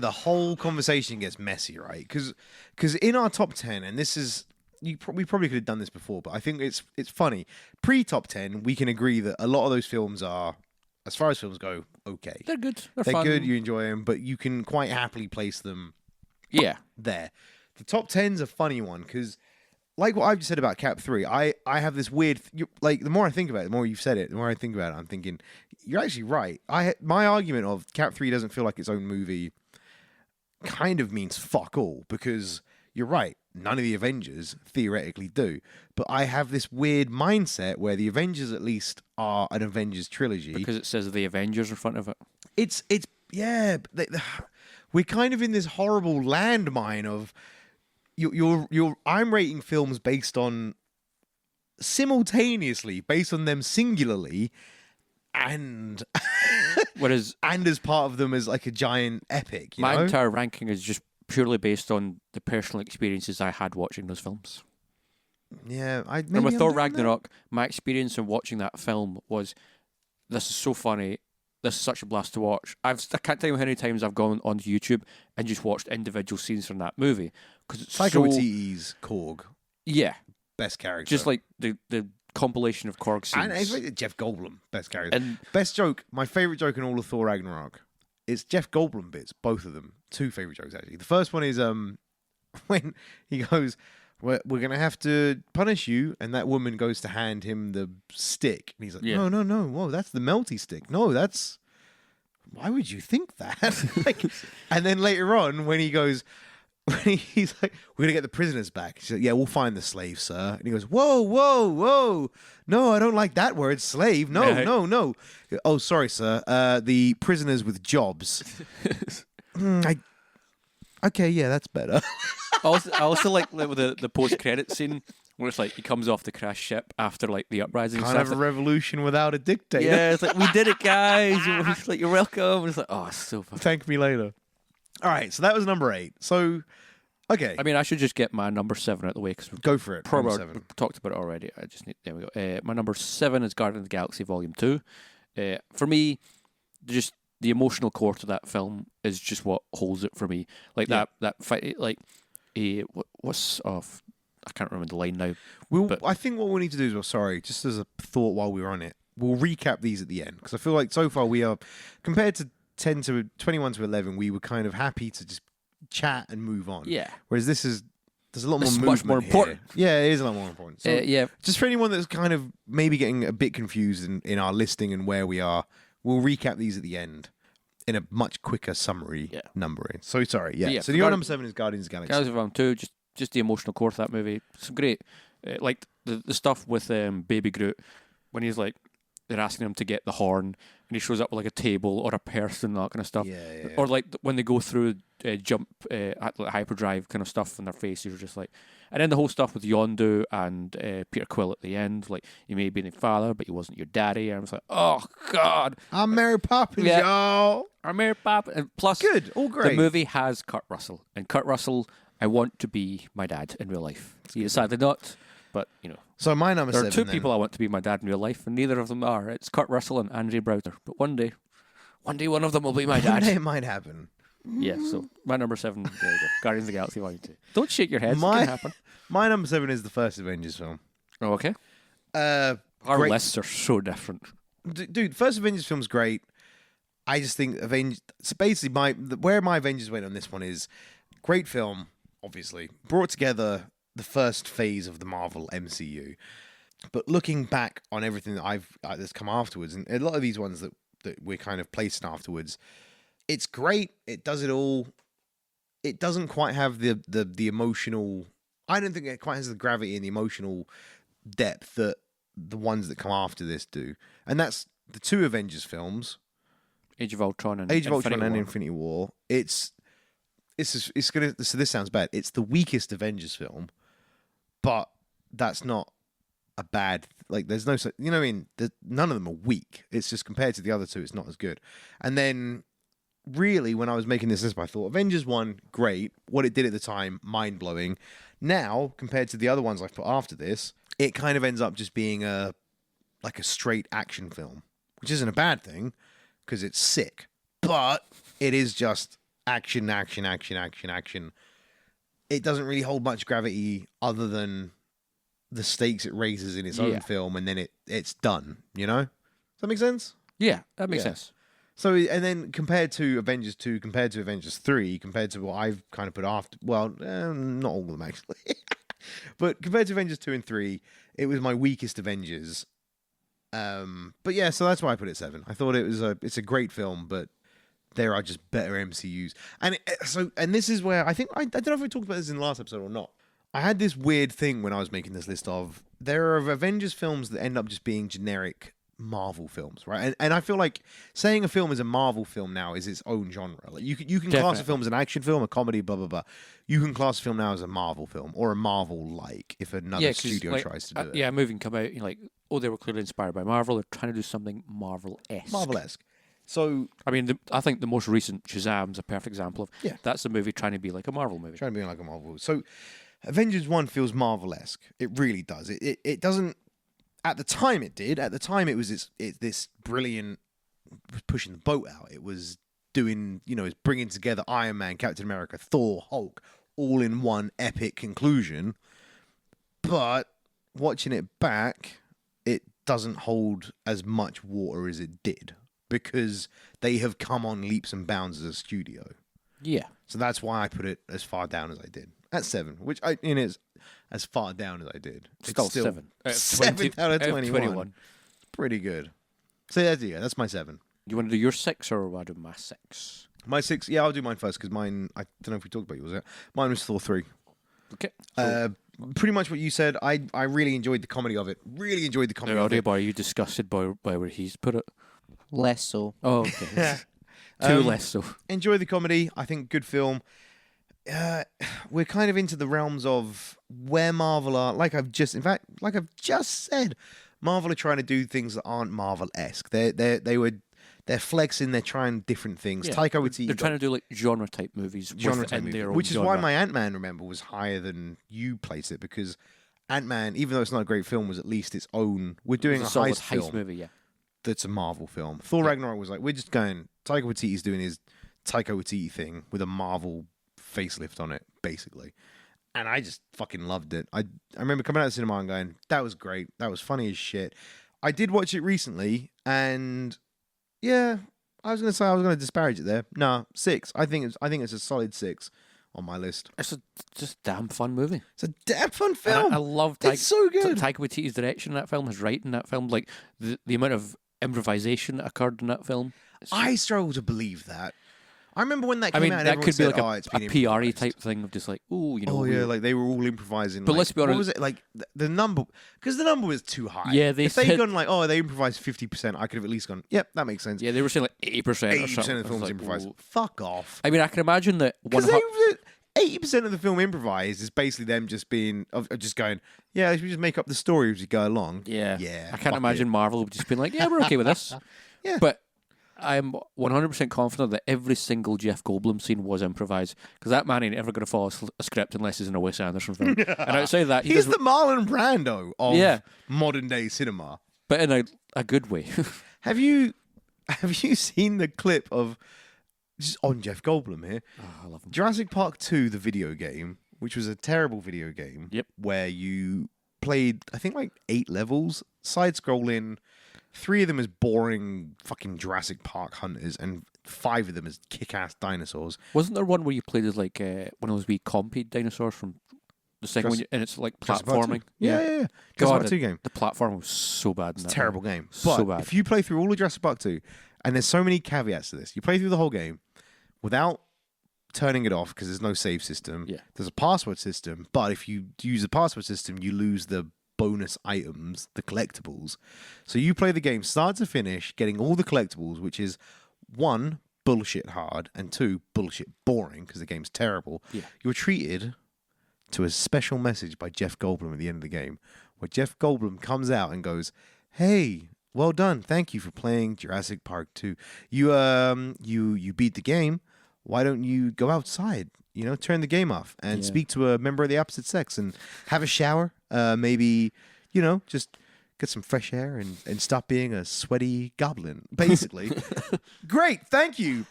the whole conversation gets messy, right? Because in our top 10, and this is we probably could have done this before, but I think it's funny. Pre top 10, we can agree that a lot of those films are, as far as films go, okay. They're good. They're They're fun. good. You enjoy them, but you can quite happily place them Yeah. there. The top 10's a funny one because, like what I've just said about Cap 3, I have this weird. Like the more I think about it, the more you've said it, the more I think about it, I'm thinking you're actually right. My argument of Cap 3 doesn't feel like its own movie kind of means fuck all because you're right. None of the Avengers theoretically do, but I have this weird mindset where the Avengers at least are an Avengers trilogy. Because it says the Avengers in front of it. It's yeah. We're kind of in this horrible landmine of I'm rating films based on simultaneously based on them singularly, and Whereas and as part of them as like a giant epic. You my know? entire ranking is just purely based on the personal experiences I had watching those films. Yeah, And with Thor Ragnarok, my experience in watching that film was, this is so funny. This is such a blast to watch. I can't tell you how many times I've gone onto YouTube and just watched individual scenes from that movie because it's Taika so Waititi's Korg, yeah, best character, just like the compilation of Korg scenes. and it's like Jeff Goldblum, best character. And Best joke, my favorite joke in all of Thor Ragnarok. It's Jeff Goldblum bits, both of them. Two favorite jokes actually. The first one is when he goes, we're gonna have to punish you, and that woman goes to hand him the stick, and he's like, Yeah. no, whoa, that's the melty stick. No, that's why would you think that? Like, and then later on when he goes. He's like, we're going to get the prisoners back. She's like, yeah, we'll find the slave, sir. And he goes, whoa. No, I don't like that word, slave. No, Yeah. no. Oh, sorry, sir. The prisoners with jobs. Okay, yeah, that's better. I also like the post credit scene where it's like he comes off the crash ship after like the uprising. Can't stuff. have a revolution without a dictator. Yeah, it's like we did it, guys. And it's like you're welcome. And it's like it's so fun. Thank me later. All right, so that was number 8. So, okay, I mean, I should just get my number 7 out of the way because we've go for it. probably Number 7. talked about it already. I just need. There we go. My number 7 is Guardians of the Galaxy Volume 2. For me, just the emotional core to that film is just what holds it for me. Like Yeah. that fight. Like, what's off? I can't remember the line now. Well, I think what we need to do is, just as a thought while we're on it, we'll recap these at the end because I feel like so far we are, compared to 10 to 21 to 11, we were kind of happy to just chat and move on. Yeah. Whereas there's a lot more This is movement much more here. important. Yeah, it is a lot more important. So Yeah. just for anyone that's kind of maybe getting a bit confused in our listing and where we are, we'll recap these at the end in a much quicker summary numbering. So sorry, yeah. Yeah, So for your number 7 is Guardians of the Galaxy. Guys of Volume 2, just the emotional core of that movie. Some great, like the stuff with Baby Groot when he's like, they're asking him to get the horn, and he shows up with like a table or a person, that kind of stuff. Yeah. Or like when they go through jump at like hyperdrive kind of stuff in their faces, you're just like, and then the whole stuff with Yondu and Peter Quill at the end, like you may be the father, but he wasn't your daddy. And I was like, oh god, I'm Mary Poppins, Yeah. y'all. I'm Mary Poppins. And plus, Good, all great. the movie has Kurt Russell, and Kurt Russell, I want to be my dad in real life. He is sadly not, but you know. So my number There 7 are two then. people I want to be my dad in real life, and neither of them are. It's Kurt Russell and Andre Browder. But one day one of them will be my One day dad. it might happen. Yeah, so my number 7, there you go. Guardians of the Galaxy Volume 2. Don't shake your head. My- It can happen. My number 7 is the first Avengers film. Oh, okay. Our Our lists are so different. Dude, first Avengers film's great. I just think Avengers. So basically, where my Avengers went on this one is great film. Obviously, brought together the first phase of the Marvel MCU. But looking back on everything that that's come afterwards, and a lot of these ones that we're kind of placing afterwards, it's great. It does it all. It doesn't quite have the emotional. I don't think it quite has the gravity and the emotional depth that the ones that come after this do. And that's the two Avengers films, Age of Ultron and Age of Ultron Infinity and War. Infinity War. It's gonna. So this sounds bad. It's the weakest Avengers film, but that's not a bad. Like there's no. You know what I mean? None of them are weak. It's just compared to the other two, it's not as good. And then, really, when I was making this list, I thought Avengers 1, great. What it did at the time, mind blowing. Now, compared to the other ones I've put after this, it kind of ends up just being a straight action film, which isn't a bad thing because it's sick, but it is just action. It doesn't really hold much gravity other than the stakes it raises in its own film, and then it's done. You know, does that make sense? Yeah, that makes sense. So, and then compared to Avengers 2, compared to Avengers 3, compared to what I've kind of put after, well, not all of them actually, but compared to Avengers 2 and 3, it was my weakest Avengers. But yeah, so that's why I put it 7. I thought it's a great film, but there are just better MCUs. And this is where I think, I don't know if we talked about this in the last episode or not. I had this weird thing when I was making this list of, there are Avengers films that end up just being generic Marvel films, right? And I feel like saying a film is a Marvel film now is its own genre. Like you can class a film as an action film, a comedy, blah blah blah. You can class a film now as a Marvel film or a Marvel-like if another studio tries to do it. Yeah, a movie can come out, you're like, oh, they were clearly inspired by Marvel. They're trying to do something Marvel-esque. Marvel-esque. So I mean, I think the most recent Shazam's a perfect example of that's a movie trying to be like a Marvel movie. trying to be like a Marvel. So Avengers 1 feels Marvel-esque. It really does. It doesn't. At the time, it did. At the time, it was this brilliant pushing the boat out. It was doing, it's bringing together Iron Man, Captain America, Thor, Hulk, all in one epic conclusion. But watching it back, it doesn't hold as much water as it did because they have come on leaps and bounds as a studio. Yeah. So that's why I put it as far down as I did. At 7, which is as far down as I did. Still 7. 7 out of 21. 21. Pretty good. So that's my 7. You want to do your 6 or want to do my 6? My 6, yeah, I'll do mine first because mine, I don't know if we talked about yours yet. Mine was Thor 3. Okay. Pretty much what you said. I really enjoyed the comedy of it. Really enjoyed the comedy of it. Are you disgusted by where he's put it? Less so. Oh, okay. Too less so. Enjoy the comedy. I think good film. We're kind of into the realms of where Marvel are. Like I've just said, Marvel are trying to do things that aren't Marvel-esque. They're flexing. They're trying different things. Yeah. Taika Waititi. They're trying to do like genre type movies, which is why my Ant-Man, remember, was higher than you placed it, because Ant-Man, even though it's not a great film, was at least its own. We're doing a solid heist film movie, yeah. that's a Marvel film. Thor Ragnarok was like, we're just going. Taika Waititi's doing his Taika Waititi thing with a Marvel facelift on it, basically. And I just fucking loved it. I remember coming out of the cinema and going, that was great. That was funny as shit. I did watch it recently, and yeah, I was going to say I was going to disparage it there. No, 6. I think it's a solid 6. on my list. It's just a damn fun movie. It's a damn fun And film. I love It's so good. Taika Waititi's direction in that film, his writing in that film, like the amount of improvisation that occurred in that film. I struggle to believe that. I remember when that I came mean, out, and that everyone could be said, like it's a been PRE improvised. type thing of just like, oh, you know. Oh yeah, like they were all improvising. But like, let's be what honest- was it like? The number, because the number was too high. Yeah, they if they'd said- gone like, oh, they improvised 50%, I could have at least gone, yep, that makes sense. Yeah, they were saying like 80% or 80% something. of the I was film's like, improvised. whoa. Fuck off. I mean, I can imagine that Because 100 80% of the film improvised is basically them just being, of just going, yeah, we just make up the story as we go along. Yeah. Yeah, I can't fuck imagine it. Marvel would just be like, yeah, we're okay with this. Yeah. But I'm 100% confident that every single Jeff Goldblum scene was improvised because that man ain't ever going to follow a script unless he's in a Wes Anderson film. And outside of that, he He's does, the Marlon Brando of Yeah. modern day cinema. but in a good way. Have you seen the clip of, just on Jeff Goldblum here, I love him. Jurassic Park 2, the video game, which was a terrible video game. Yep. Where you played, I think, like 8 levels, side-scrolling. 3 of them as boring fucking Jurassic Park hunters, and 5 of them as kick-ass dinosaurs. Wasn't there one where you played as like one of those wee compy dinosaurs from the second one, and it's like Jurassic Park 2. platforming? Yeah. Jurassic God, Park 2 game. the platform was so bad. It's in a that terrible one. game. So But bad. if you play through all of Jurassic Park 2, and there's so many caveats to this, you play through the whole game without turning it off because there's no save system. Yeah. There's a password system, but if you use the password system, you lose the bonus items, the collectibles. So you play the game start to finish, getting all the collectibles, which is 1, bullshit hard, and 2, bullshit boring because the game's terrible. Yeah. You're treated to a special message by Jeff Goldblum at the end of the game, where Jeff Goldblum comes out and goes, "Hey, well done. Thank you for playing Jurassic Park 2. You beat the game. Why don't you go outside? You know, turn the game off and Yeah. speak to a member of the opposite sex and have a shower. Maybe, you know, just get some fresh air and stop being a sweaty goblin." Basically, great. Thank you,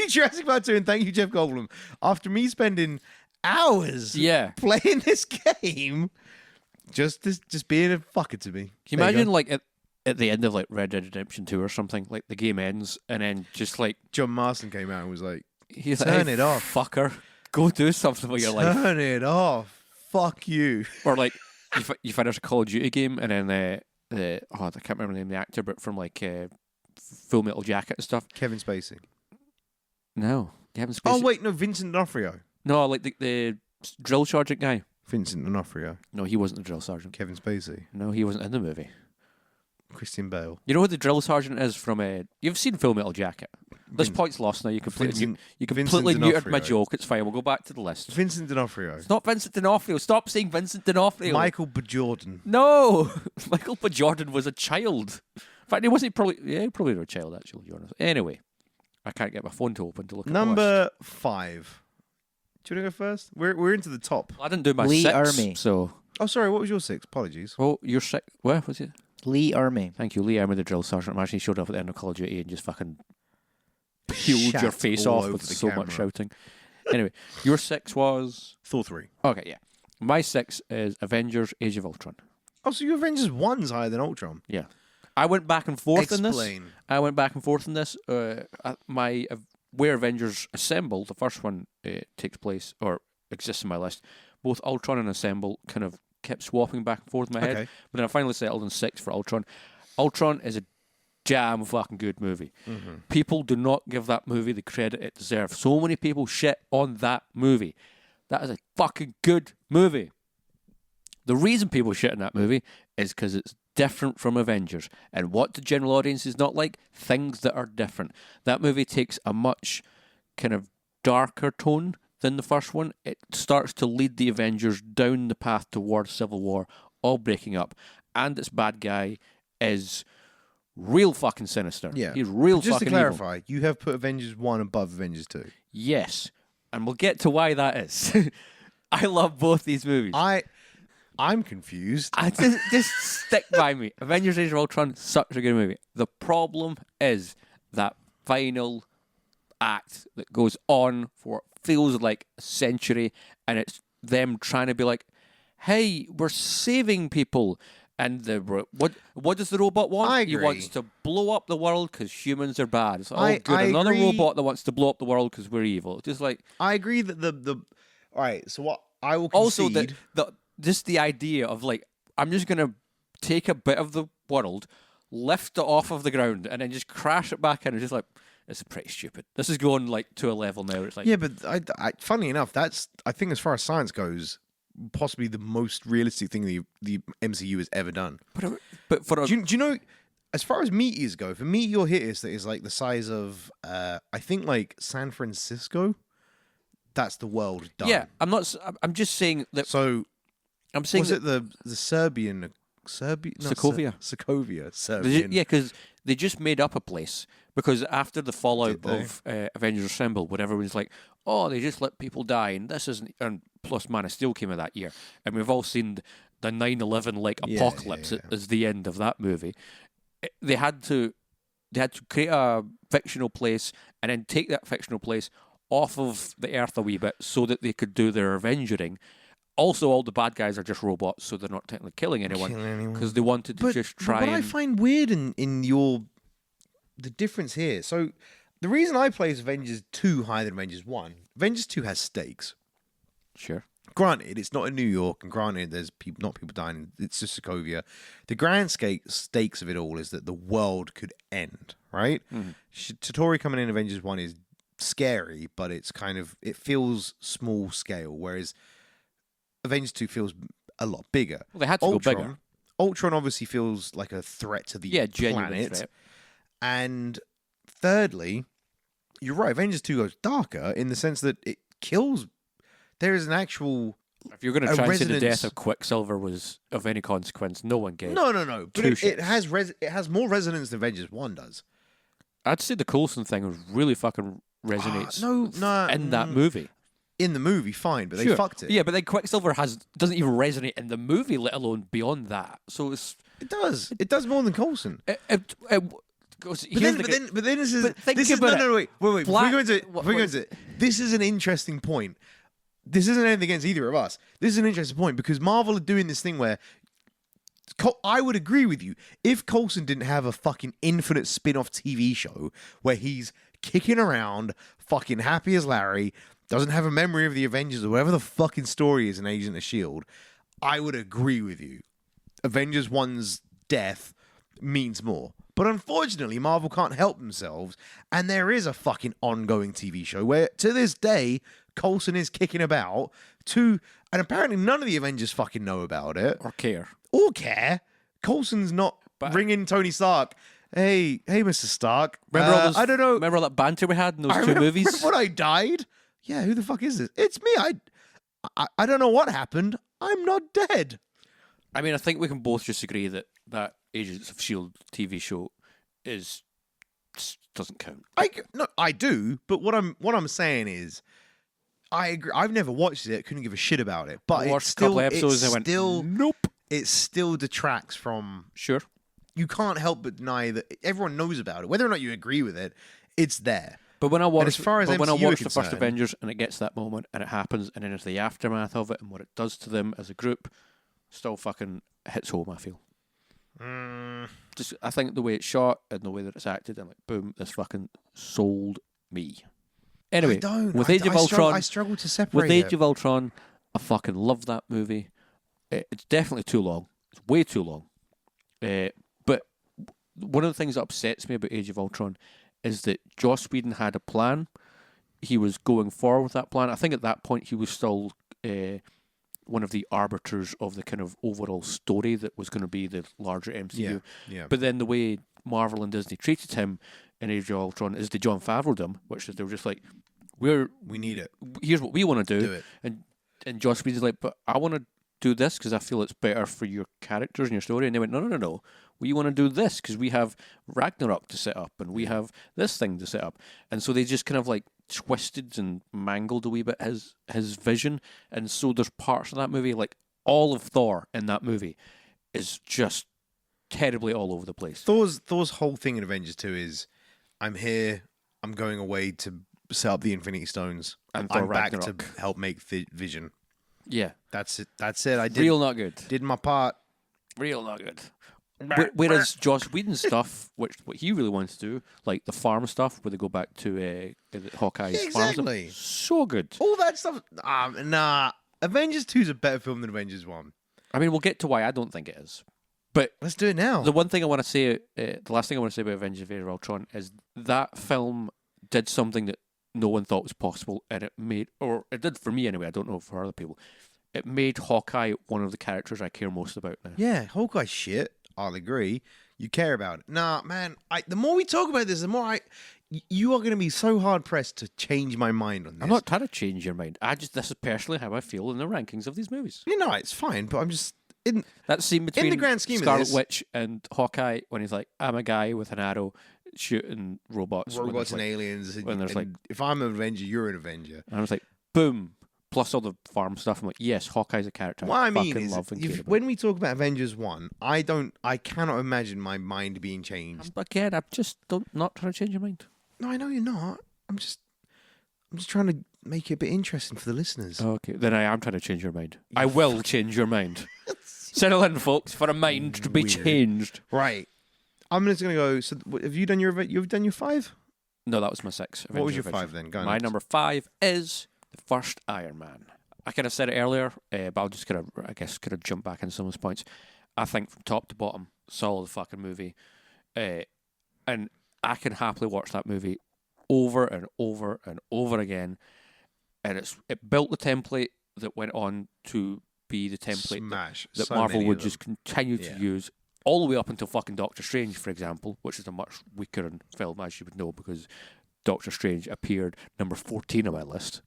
Jurassic Park 2, and thank you, Jeff Goldblum. After me spending hours, Yeah. playing this game, just being a fucker to me. Can you There imagine go. like at the end of like Red Dead Redemption 2 or something, like the game ends and then just like John Marston came out and was like, he's Turn like, "Hey, it off. fucker, go do something with your life," "Turn it off. Fuck you." or like you finish a Call of Duty game and then I can't remember the name of the actor, but from like Full Metal Jacket and stuff. Kevin Spacey. No, Gavin Spacey. Oh wait, no, Vincent D'Onofrio. No, like the drill sergeant guy. Vincent D'Onofrio. No, he wasn't the drill sergeant. Kevin Spacey. No, he wasn't in the movie. Christian Bale. You know who the drill sergeant is from? You've seen Full Metal Jacket. This Vin- point's lost now. You completely Vincent- you Vincent completely muted my D'Onofrio. joke. It's fine. We'll go back to the list. Vincent D'Onofrio. It's not Vincent D'Onofrio. Stop saying Vincent D'Onofrio. Michael B. Jordan. No, Michael B. Jordan was a child. In fact, he wasn't probably. Yeah, he probably was a child actually. Jordan. Anyway, I can't get my phone to open to look at the list. Number 5. Do you want to go first? We're into the top. I didn't do my Lee 6, Ermey. so Oh, sorry. What was your 6? Apologies. well, you're 6. Where was it? Lee Ermey. Thank you, Lee Ermey, the drill sergeant. Imagine he showed up at the end of Call of Duty and just fucking peeled your Shat face all off over with the so camera. much shouting. Anyway, your 6 was Thor 3. okay. Yeah, my 6 is Avengers: Age of Ultron. Oh, so your Avengers 1's higher than Ultron. Yeah, I went back and forth in this. Explain. I went back and forth in this. Where Avengers Assemble, the first one takes place or exists in my list. Both Ultron and Assemble kind of kept swapping back and forth in my head. Okay. But then I finally settled on 6 for Ultron. Ultron is a damn fucking good movie. Mm-hmm. People do not give that movie the credit it deserves. So many people shit on that movie. That is a fucking good movie. The reason people shit on that movie is because it's different from Avengers. And what the general audience is not like? Things that are different. That movie takes a much kind of darker tone than the first one. It starts to lead the Avengers down the path towards Civil War, all breaking up. And its bad guy is real fucking sinister. Yeah. He's real Just to fucking evil. clarify, you have put Avengers 1 above Avengers 2. Yes. And we'll get to why that is. I love both these movies. I'm confused. I just stick by me. Avengers: Age of Ultron, such a good movie. The problem is that final act that goes on for feels like a century, and it's them trying to be like, "Hey, we're saving people." And what does the robot want? I He agree. wants to blow up the world because humans are bad. It's like, I oh, good. Another agree. robot that wants to blow up the world because we're evil. Just like I agree that All right, so what I will Also, concede. just the idea of like, I'm just gonna take a bit of the world, lift it off of the ground, and then just crash it back in. It's just like, it's pretty stupid. This is going like to a level now. Where it's like, Yeah, but funnily enough, that's I think as far as science goes, possibly the most realistic thing the MCU has ever done. but for a, Do you know? As far as meteors go, if a meteor hit us that is like the size of, I think like San Francisco, that's the world done. yeah, I'm not. I'm just saying that. So I'm saying was it the Serbian Serbia? Sokovia. Sokovia. Serbian. Yeah, because they just made up a place. Because after the fallout Did they? of Avengers Assemble, when everyone's like, "Oh, they just let people die," and this isn't, and plus Man of Steel came out that year, and we've all seen the 9/11 like apocalypse as the end of that movie. They had to create a fictional place and then take that fictional place off of the Earth a wee bit so that they could do their avenging. Also, all the bad guys are just robots, so they're not technically killing anyone because they wanted to just try. But what and I find weird in the difference here. So the reason I place Avengers 2 higher than Avengers 1, Avengers 2 has stakes. sure. Granted, it's not in New York, and granted, there's not people dying. It's just Sokovia. The grand stakes of it all is that the world could end, right? Totori coming in Avengers 1 is scary, but it feels small scale, whereas Avengers 2 feels a lot bigger. Well, they had to go bigger. Ultron obviously feels like a threat to the Genuine planet. threat. And thirdly, you're right, Avengers 2 goes darker in the sense that it kills. There is an actual. If you're going to try and say the resonance- death of Quicksilver was of any consequence, no one gave. No. But Two it shits. has more resonance than Avengers 1 does. I'd say the Coulson thing really fucking resonates No, in that movie. In the movie, fine, but they Sure. fucked it. Yeah, but then Quicksilver doesn't even resonate in the movie, let alone beyond that. So it's It does. It does more than Coulson. goes. But then this is. But think This is about no, it. wait. Black- Before we go into what- before we go into it, this is an interesting point. This isn't anything against either of us. This is an interesting point because Marvel are doing this thing where I would agree with you. If Coulson didn't have a fucking infinite spin-off TV show where he's kicking around, fucking happy as Larry, doesn't have a memory of the Avengers or whatever the fucking story is in Agent of S.H.I.E.L.D., I would agree with you. Avengers 1's death means more. But unfortunately, Marvel can't help themselves, and there is a fucking ongoing TV show where, to this day, Coulson is kicking about and apparently none of the Avengers fucking know about it or care. or care. Coulson's not ringing Tony Stark. Hey, Mr. Stark. Remember all those, I don't know. Remember all that banter we had in those two remember movies? when I died? Yeah, who the fuck is this? It's me. I don't know what happened. I'm not dead. I mean, I think we can both just agree that Agents of S.H.I.E.L.D. TV show doesn't count. I do, but what I'm saying is, I agree. I've never watched it. Couldn't give a shit about it. But I watched it's a couple still, of episodes it's and I went, still, nope. It still detracts from. Sure. You can't help but deny that everyone knows about it, whether or not you agree with it. It's there. But when I watch, as far as when I MCU are watch the first concerned- Avengers and it gets to that moment and it happens, and then it's the aftermath of it and what it does to them as a group, still fucking hits home. I feel. Just, I think the way it's shot and the way that it's acted, and like, boom, this fucking sold me. Anyway, I don't. with I, Age of I struggle, Ultron, I struggle to separate with Age it. of Ultron, I fucking love that movie. It's definitely too long. It's way too long. But one of the things that upsets me about Age of Ultron is that Joss Whedon had a plan. He was going forward with that plan. I think at that point he was still one of the arbiters of the kind of overall story that was going to be the larger MCU. Yeah. But then the way Marvel and Disney treated him in Age of Ultron is the Jon Favreau them, which is they were just like, we need it. here's what we want to Do do. it. And Joss Whedon's like, but I want to do this because I feel it's better for your characters and your story. And they went, no. We want to do this because we have Ragnarok to set up and we have this thing to set up. And so they just kind of like twisted and mangled a wee bit his vision. And so there's parts of that movie, like all of Thor in that movie is just terribly all over the place. Thor's whole thing in Avengers 2 is, I'm here, I'm going away to set up the Infinity Stones, And I'm Thor back to Ragnarok. help make Vision. Yeah. That's it. I Real not good. did my part. Real not good. Whereas Joss Whedon's stuff, what he really wants to do, like the farm stuff, where they go back to Hawkeye's Yeah, farm exactly. stuff, so good. All that stuff. Nah. Avengers 2 is a better film than Avengers 1. I mean, we'll get to why I don't think it is. But Let's do it now. the one thing I want to say, the last thing I want to say about Avengers: Age of Ultron is that film did something that no one thought was possible, and it did for me anyway. I don't know for other people. It made Hawkeye one of the characters I care most about now. Yeah, Hawkeye shit. I'll agree. You care about it. Nah, man. The more we talk about this, the more you are going to be so hard pressed to change my mind on this. I'm not trying to change your mind. This is personally how I feel in the rankings of these movies. You know, it's fine, but I'm just That scene between the grand scheme of Scarlet this- Witch and Hawkeye when he's like, "I'm a guy with an arrow shooting robots." when robots there's, and like, aliens. when there's, and if I'm an Avenger, you're an Avenger. And I was like, boom. Plus all the farm stuff. I'm like, yes, Hawkeye's a character. What I mean fucking is, love and care about. when we talk about Avengers 1, I cannot imagine my mind being changed. Again, I'm just not trying to change your mind. No, I know you're not. I'm just trying to make it a bit interesting for the listeners. Okay, then I am trying to change your mind. I will change your mind. Settle in, folks, for a mind to be Weird. changed. Right. I'm just going to go. So, have you done you've done your 5? No, that was my 6. What was your Avengers. 5 then? Go on. My number 5 is the first Iron Man. I kind of said it earlier, but I'll just kind of jump back into some of those points. I think from top to bottom, solid fucking movie, and I can happily watch that movie over and over and over again. And it built the template that went on to be the template Smash. that So Marvel many would of them. just continue to Yeah. use all the way up until fucking Doctor Strange, for example, which is a much weaker film, as you would know, because Doctor Strange appeared number 14 on my list.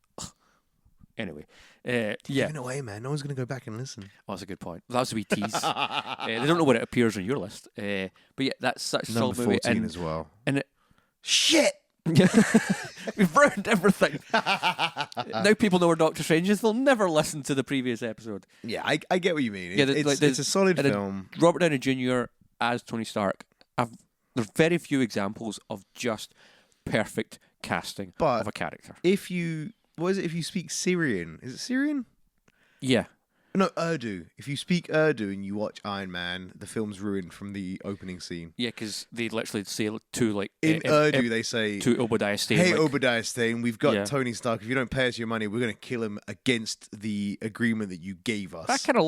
Anyway, yeah, Giving away, man. No one's going to go back and listen. well, that's a good point. That was a wee tease. They don't know when it appears on your list. But yeah, that's such a Number solid movie. 14 as well. And Shit! we've ruined everything. Now people know where Doctor Strange is. They'll never listen to the previous episode. Yeah, I get what you mean. Yeah, It's a solid and then film. Robert Downey Jr. as Tony Stark. There's very few examples of just perfect casting But- of a character. If you... What is it if you speak Syrian? Is it Syrian? Yeah. No, Urdu. If you speak Urdu and you watch Iron Man, the film's ruined from the opening scene. Yeah, because they literally say to like In Urdu, they say, to Obadiah Stane. "Hey, like, Obadiah Stane, we've got Yeah. Tony Stark. If you don't pay us your money, we're going to kill him against the agreement that you gave us." that's kind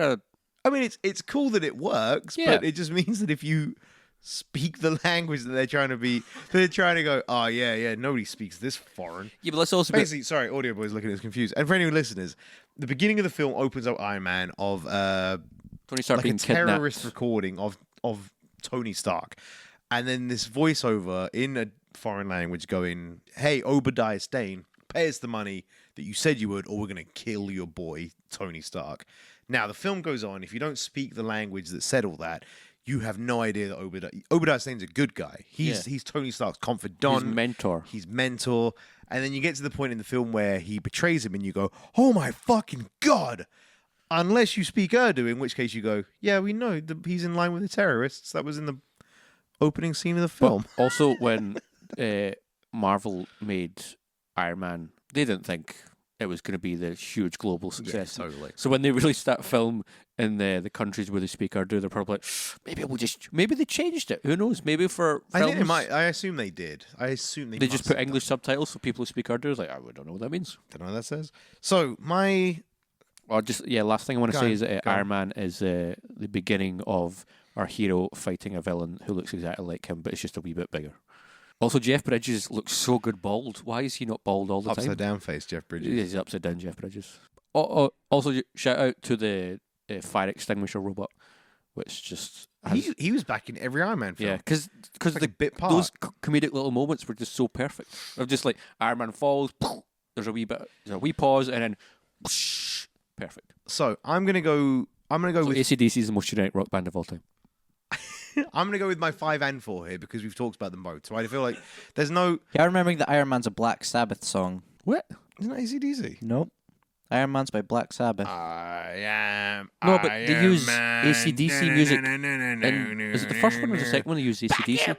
of I mean, it's cool that it works, Yeah. but it just means that if you speak the language that they're trying to go, "Oh yeah, nobody speaks this foreign." yeah, but let's also be, Basically, sorry, audio boys looking at us confused. And for any listeners, the beginning of the film opens up Iron Man of Tony Stark like a being terrorist kidnapped. recording of Tony Stark, and then this voiceover in a foreign language going, "Hey, Obadiah Stane, pay us the money that you said you would, or we're going to kill your boy Tony Stark." Now the film goes on. If you don't speak the language that said all that, you have no idea that Obadiah Stane's a good guy. He's Tony Stark's confidant, His mentor. He's mentor. And then you get to the point in the film where he betrays him and you go, "Oh my fucking God." Unless you speak Urdu, in which case you go, "Yeah, we know he's in line with the terrorists." That was in the opening scene of the film. Also, when Marvel made Iron Man, they didn't think it was going to be the huge global success. totally. So when they released that film in the countries where they speak Urdu, they're probably like, maybe they changed it. Who knows? Maybe for I films, think it might. I assume they did. I assume they just put English subtitles for people who speak Urdu. It's like, I don't know what that means. Don't know what that says. So my Or last thing I want to Go say on, is that go on. Iron Man is the beginning of our hero fighting a villain who looks exactly like him, but it's just a wee bit bigger. Also, Jeff Bridges looks so good bald. Why is he not bald all the time? upside down face, Jeff Bridges. He's upside down, Jeff Bridges. Also, shout out to the fire extinguisher robot, which just has, He was back in every Iron Man film. yeah, because Like a the bit part. those comedic little moments were just so perfect. Of just like Iron Man falls, there's a wee pause, and then perfect. So I'm gonna go So with AC/DC is the most generic rock band of all time. I'm gonna go with my 5 and 4 here because we've talked about them both. So I feel like there's no Yeah, I'm remembering that Iron Man's a Black Sabbath song. What? isn't that AC/DC? Nope. Iron Man's by Black Sabbath. I am. No, but they Iron use Man. AC/DC music. And is it the first one or the second one they use AC/DC?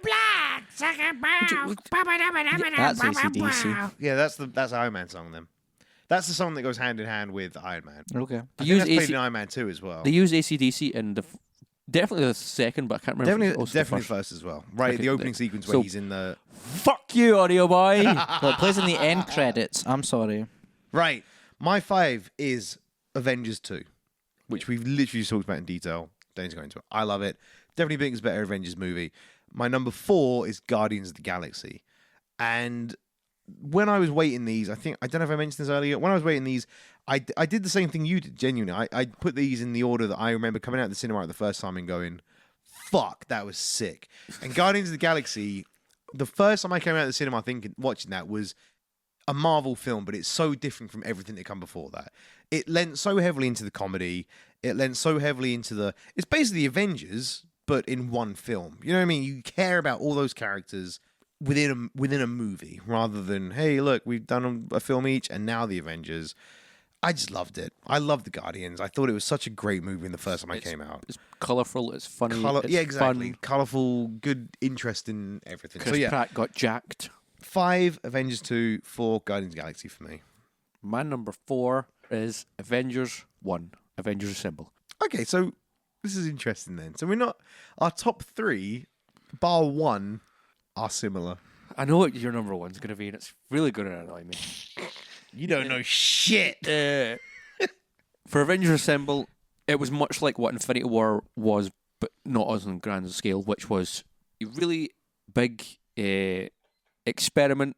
That's AC/DC. Yeah, that's Iron Man song then. That's the song that goes hand in hand with Iron Man. Okay. I They think use that's played AC in Iron Man 2 as well. They use AC/DC in Definitely the second, but I can't remember. if it was Definitely the first. first as well. Right, Okay, the opening sequence where so- he's in the... Fuck you, audio boy. Well, it plays in the end credits. I'm sorry. Right. My 5 is Avengers 2, which we've literally just talked about in detail. Don't need to go into it. I love it. Definitely think it's a better Avengers movie. My number 4 is Guardians of the Galaxy. And when I was weighting these, I don't know if I mentioned this earlier. When I was weighting these, I did the same thing you did, genuinely. I put these in the order that I remember coming out of the cinema the first time and going, fuck, that was sick. And Guardians of the Galaxy, the first time I came out of the cinema watching that was a Marvel film, but it's so different from everything that come before that. It lent so heavily into the comedy. It lent so heavily into it's basically Avengers, but in one film. You know what I mean? You care about all those characters within a movie, rather than, hey, look, we've done a film each, and now the Avengers. I just loved it. I loved the Guardians. I thought it was such a great movie in the first time it came out. It's colourful. It's funny. It's Yeah, exactly. fun. Colourful, good interest in everything. Chris So yeah, Pratt got jacked. 5 Avengers 2, 4 Guardians of the Galaxy for me. My number 4 is Avengers 1. Avengers Assemble. Okay, so this is interesting then. So we're not... Our top 3, bar 1, are similar. I know what your number 1's going to be, and it's really going to annoy me. You don't know shit. For Avengers Assemble, it was much like what Infinity War was, but not on a grand scale, which was a really big experiment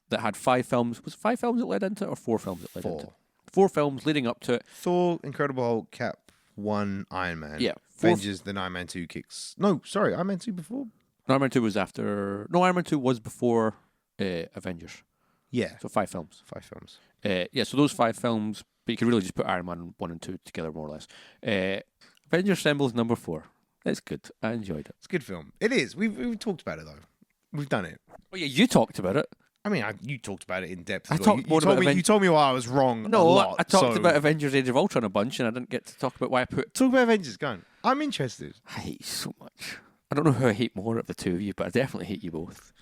that had 5 films. Was it 5 films that led into it, or 4 films that led into it? 4 films leading up to it. Thor, Incredible Hulk, Cap 1, Iron Man. Yeah. 4 Avengers, then Iron Man 2 kicks... No, sorry, Iron Man 2 before? Iron Man 2 was after... No, Iron Man 2 was before Avengers. Yeah. So 5 films. 5 films. Yeah, so those 5 films, but you can really just put Iron Man 1 and 2 together, more or less. Avengers Assemble is number 4. It's good. I enjoyed it. It's a good film. It is. We've talked about it, though. We've done it. Oh, yeah, you talked about it. I mean, you talked about it in depth. I as well. talked You more told about me. You told me why I was wrong. No, a lot, I talked so- about Avengers Age of Ultron a bunch, and I didn't get to talk about why I put... Talk about Avengers. Go on. I'm interested. I hate you so much. I don't know who I hate more of the two of you, but I definitely hate you both.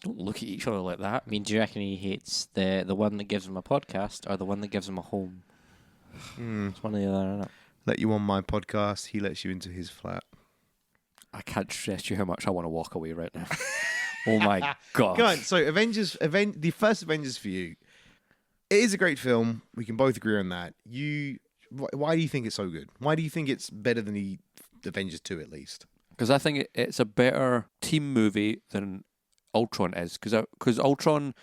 Don't look at each other like that. I mean, do you reckon he hates the one that gives him a podcast or the one that gives him a home? It's one or the other, isn't it? Let you on my podcast. He lets you into his flat. I can't stress you how much I want to walk away right now. Oh my god! Go on. So the first Avengers for you. It is a great film. We can both agree on that. Why do you think it's so good? Why do you think it's better than the Avengers 2 at least? Because I think it's a better team movie than Ultron is. Because Ultron,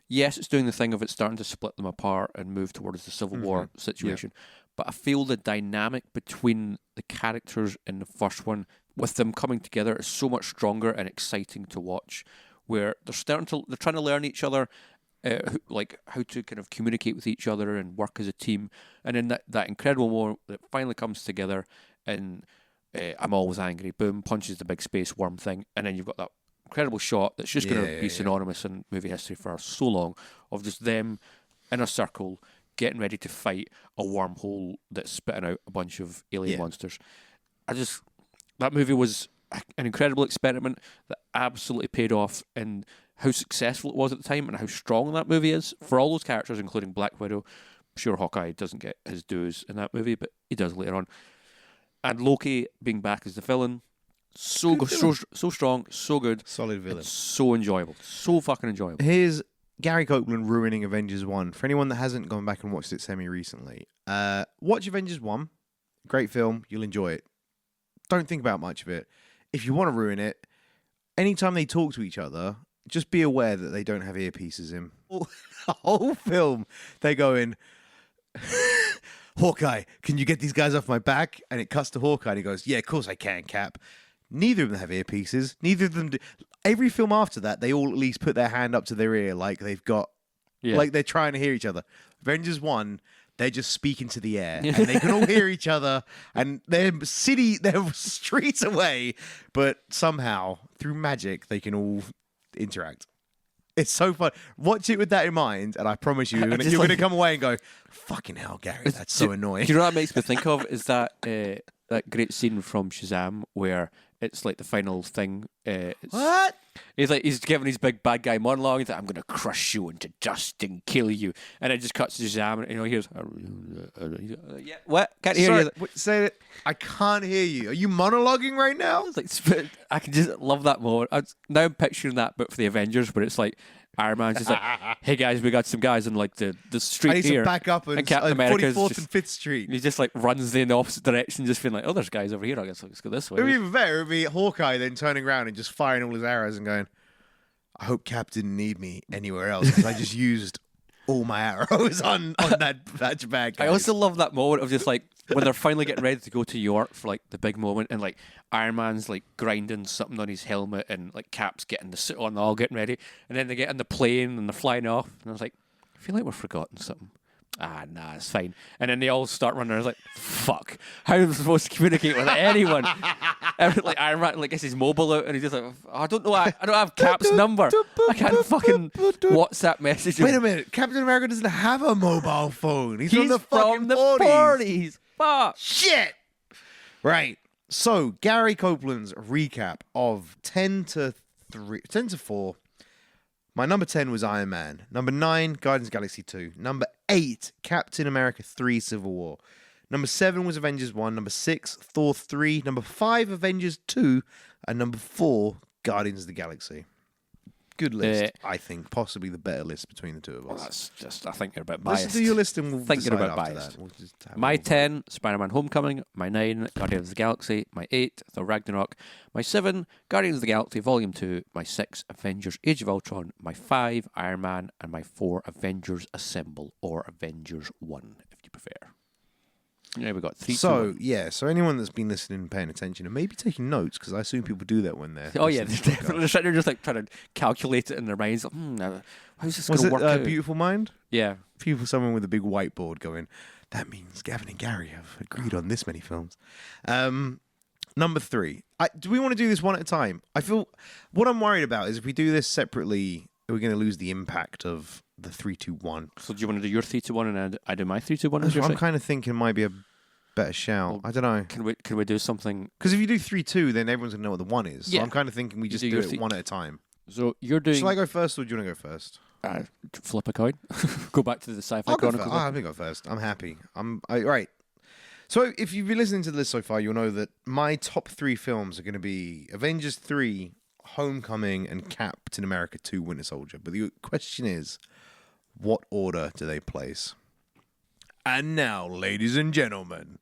yes, it's doing the thing of it's starting to split them apart and move towards the Civil War situation. But I feel the dynamic between the characters in the first one, with them coming together, is so much stronger and exciting to watch. Where they're trying to learn each other, like how to kind of communicate with each other and work as a team. And then that incredible moment that finally comes together, and I'm always angry. Boom, punches the big space worm thing, and then you've got that incredible shot that's just going to be synonymous in movie history for so long, of just them in a circle getting ready to fight a wormhole that's spitting out a bunch of alien monsters. That movie was an incredible experiment that absolutely paid off in how successful it was at the time and how strong that movie is for all those characters, including Black Widow. I'm sure Hawkeye doesn't get his dues in that movie, but he does later on. And Loki being back as the villain, so strong, so good, Solid villain. so enjoyable, so fucking enjoyable. Here's Gary Copeland ruining Avengers 1. For anyone that hasn't gone back and watched it semi-recently, watch Avengers 1. Great film. You'll enjoy it. Don't think about much of it. If you want to ruin it, anytime they talk to each other, just be aware that they don't have earpieces in. The whole film, they go in, Hawkeye, can you get these guys off my back? And it cuts to Hawkeye and he goes, yeah, of course I can, Cap. Neither of them have earpieces. Neither of them do. Every film after that, they all at least put their hand up to their ear like they've got, like they're trying to hear each other. Avengers 1, they're just speaking to the air and they can all hear each other and they're streets away, but somehow through magic they can all interact. It's so fun. Watch it with that in mind, and I promise you, you're going to come away and go, "Fucking hell, Gary, that's so annoying." Do you know what that makes me think of? Is that that great scene from Shazam where it's like the final thing. What? He's giving his big bad guy monologue. He's like, I'm going to crush you into dust and kill you. And it just cuts to Shazam, and he hears, yeah, what? Can't hear you. Say it. I can't hear you. Are you monologuing right now? It's like, I can just love that moment. Now I'm picturing that, but for the Avengers, where it's like Iron Man's just like, hey guys, we got some guys on like the street I need here. to back up and Captain America's 44th just- and 5th Street. And he just like runs in the opposite direction, just feeling like, oh, there's guys over here. I guess let's go this way. It would be even better. It would be Hawkeye then turning around and just firing all his arrows and going, I hope Cap didn't need me anywhere else because I just used all my arrows on that bag. I also love that moment of just like when they're finally getting ready to go to York for like the big moment, and like Iron Man's like grinding something on his helmet, and like Cap's getting the suit on, they're all getting ready, and then they get in the plane and they're flying off, and I was like, I feel like we're forgotten something. Nah, it's fine. And then they all start running. I was like, fuck. How am I supposed to communicate with anyone? And, like Iron Man like gets his mobile out, and he's just like, I don't know. I don't have Cap's number. I can't fucking WhatsApp message him. Wait a minute. Captain America doesn't have a mobile phone. He's from the fucking from the 40s. Fuck. Shit. Right. So Gary Copeland's recap of 10 to 4. My number 10 was Iron Man. Number 9, Guardians of the Galaxy 2. Number 8, Captain America 3, Civil War. Number 7 was Avengers 1. Number 6, Thor 3. Number 5, Avengers 2. And number 4, Guardians of the Galaxy. Good list, I think. Possibly the better list between the two of us. Well, that's just, I think you're a bit biased. Listen to your list and we'll Thinking decide about after biased. that. We'll just have My a- 10, Spider-Man Homecoming. My 9, Guardians of the Galaxy. My 8, Thor Ragnarok. My 7, Guardians of the Galaxy Volume 2. My 6, Avengers Age of Ultron. My 5, Iron Man. And my 4, Avengers Assemble, or Avengers 1, if you prefer. Yeah, we got 3, 2, So, 1. yeah, so anyone that's been listening and paying attention and maybe taking notes, because I assume people do that when they're. Oh yeah, listening they're to podcasts. definitely sitting there just like trying to calculate it in their minds. Like, how's this going Was to it work out? Beautiful Mind? Yeah. Someone with a big whiteboard going, that means Gavin and Gary have agreed on this many films. Number 3. Do we want to do this one at a time? I feel what I'm worried about is if we do this separately, we're going to lose the impact of the 3, 2, 1. So do you want to do your 3, 2, 1 and I do my 3, 2, 1? As your I'm thing? kind of thinking it might be a better shout. Well, I don't know. Can we do something? Because if you do 3, 2, then everyone's going to know what the 1 is. So Yeah. I'm kind of thinking we just do do your it three- one at a time. So you're doing. Shall I go first or do you want to go first? Flip a coin. Go back to the Sci-Fi I'll go Chronicles. first. I'm going to go first. I'm happy. Right. So if you've been listening to this so far, you'll know that my top 3 films are going to be Avengers 3, Homecoming, and Captain America 2, Winter Soldier. But the question is, what order do they place? And now, ladies and gentlemen,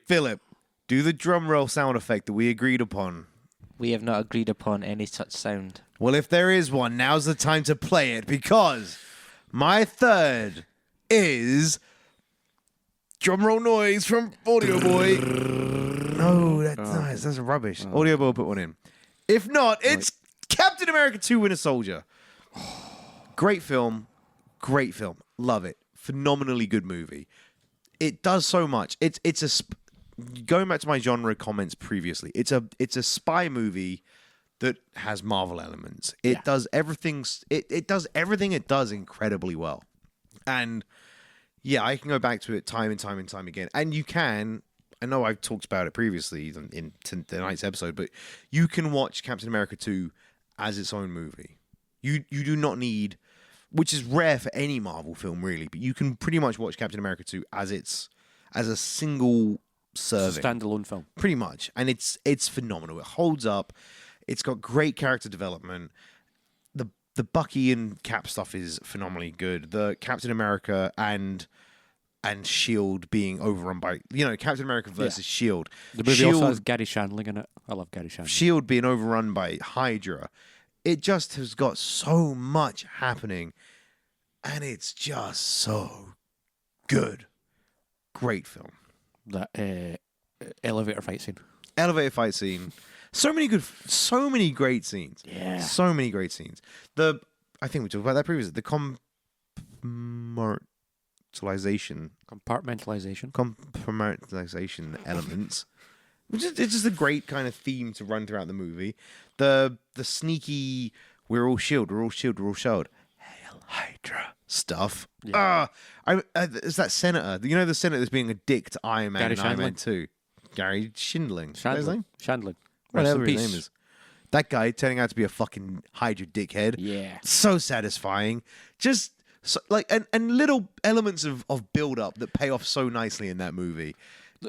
Philip, do the drum roll sound effect that we agreed upon. We have not agreed upon any such sound. Well, if there is one, now's the time to play it because my third is drumroll noise from Audio Boy. No, that's nice. That's rubbish. Audio Boy put one in. If not, it's Captain America 2 Winter Soldier. Great film. Great film. Love it. Phenomenally good movie. It does so much. Going back to my genre comments previously, it's a spy movie that has Marvel elements. It does everything. It does everything it does incredibly well, and yeah, I can go back to it time and time and time again. And you can. I know I've talked about it previously in tonight's episode, but you can watch Captain America 2 as its own movie. You do not need, which is rare for any Marvel film really, but you can pretty much watch Captain America 2 as a single serving. Standalone film. Pretty much. And it's phenomenal. It holds up. It's got great character development. The Bucky and Cap stuff is phenomenally good. The Captain America and Shield being overrun by, Captain America versus Shield. The movie Shield, also has Gary Shandling in it. I love Gary Shandling. Shield being overrun by Hydra. It just has got so much happening. And it's just so good. Great film. That elevator fight scene. Elevator fight scene. So many great scenes. Yeah. So many great scenes. I think we talked about that previously. The compartmentalization elements. It's just a great kind of theme to run throughout the movie. The sneaky, we're all shield. Hail Hydra stuff. Yeah. It's that senator. The senator that's being a dick to Iron Man Gary and Iron Man Shandling. 2. Gary Shindling. Is that his name? Shandling. Rest Whatever in his peace. name is. That guy turning out to be a fucking Hydra dickhead. Yeah. So satisfying. Just so, like and little elements of build up that pay off so nicely in that movie.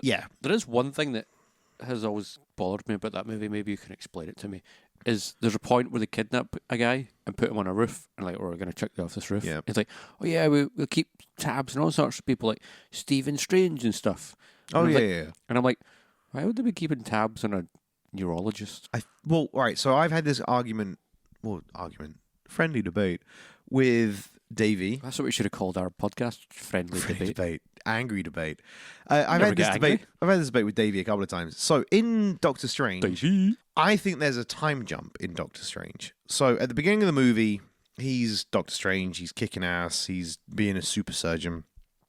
Yeah. There is one thing that has always bothered me about that movie. Maybe you can explain it to me. Is there's a point where they kidnap a guy and put him on a roof and like, we're going to chuck you off this roof. Yeah. It's like, oh yeah, we'll keep tabs and all sorts of people like Stephen Strange and stuff. Oh And yeah, I'm like- yeah. And I'm like, why would they be keeping tabs on a neurologist? Well, all right. So I've had this friendly debate with Davey. That's what we should have called our podcast, Friendly Debate. Angry debate. I've Never had this get debate. angry? I've had this debate with Davey a couple of times. So in Doctor Strange, Daisy. I think there's a time jump in Doctor Strange. So at the beginning of the movie, he's Doctor Strange. He's kicking ass. He's being a super surgeon.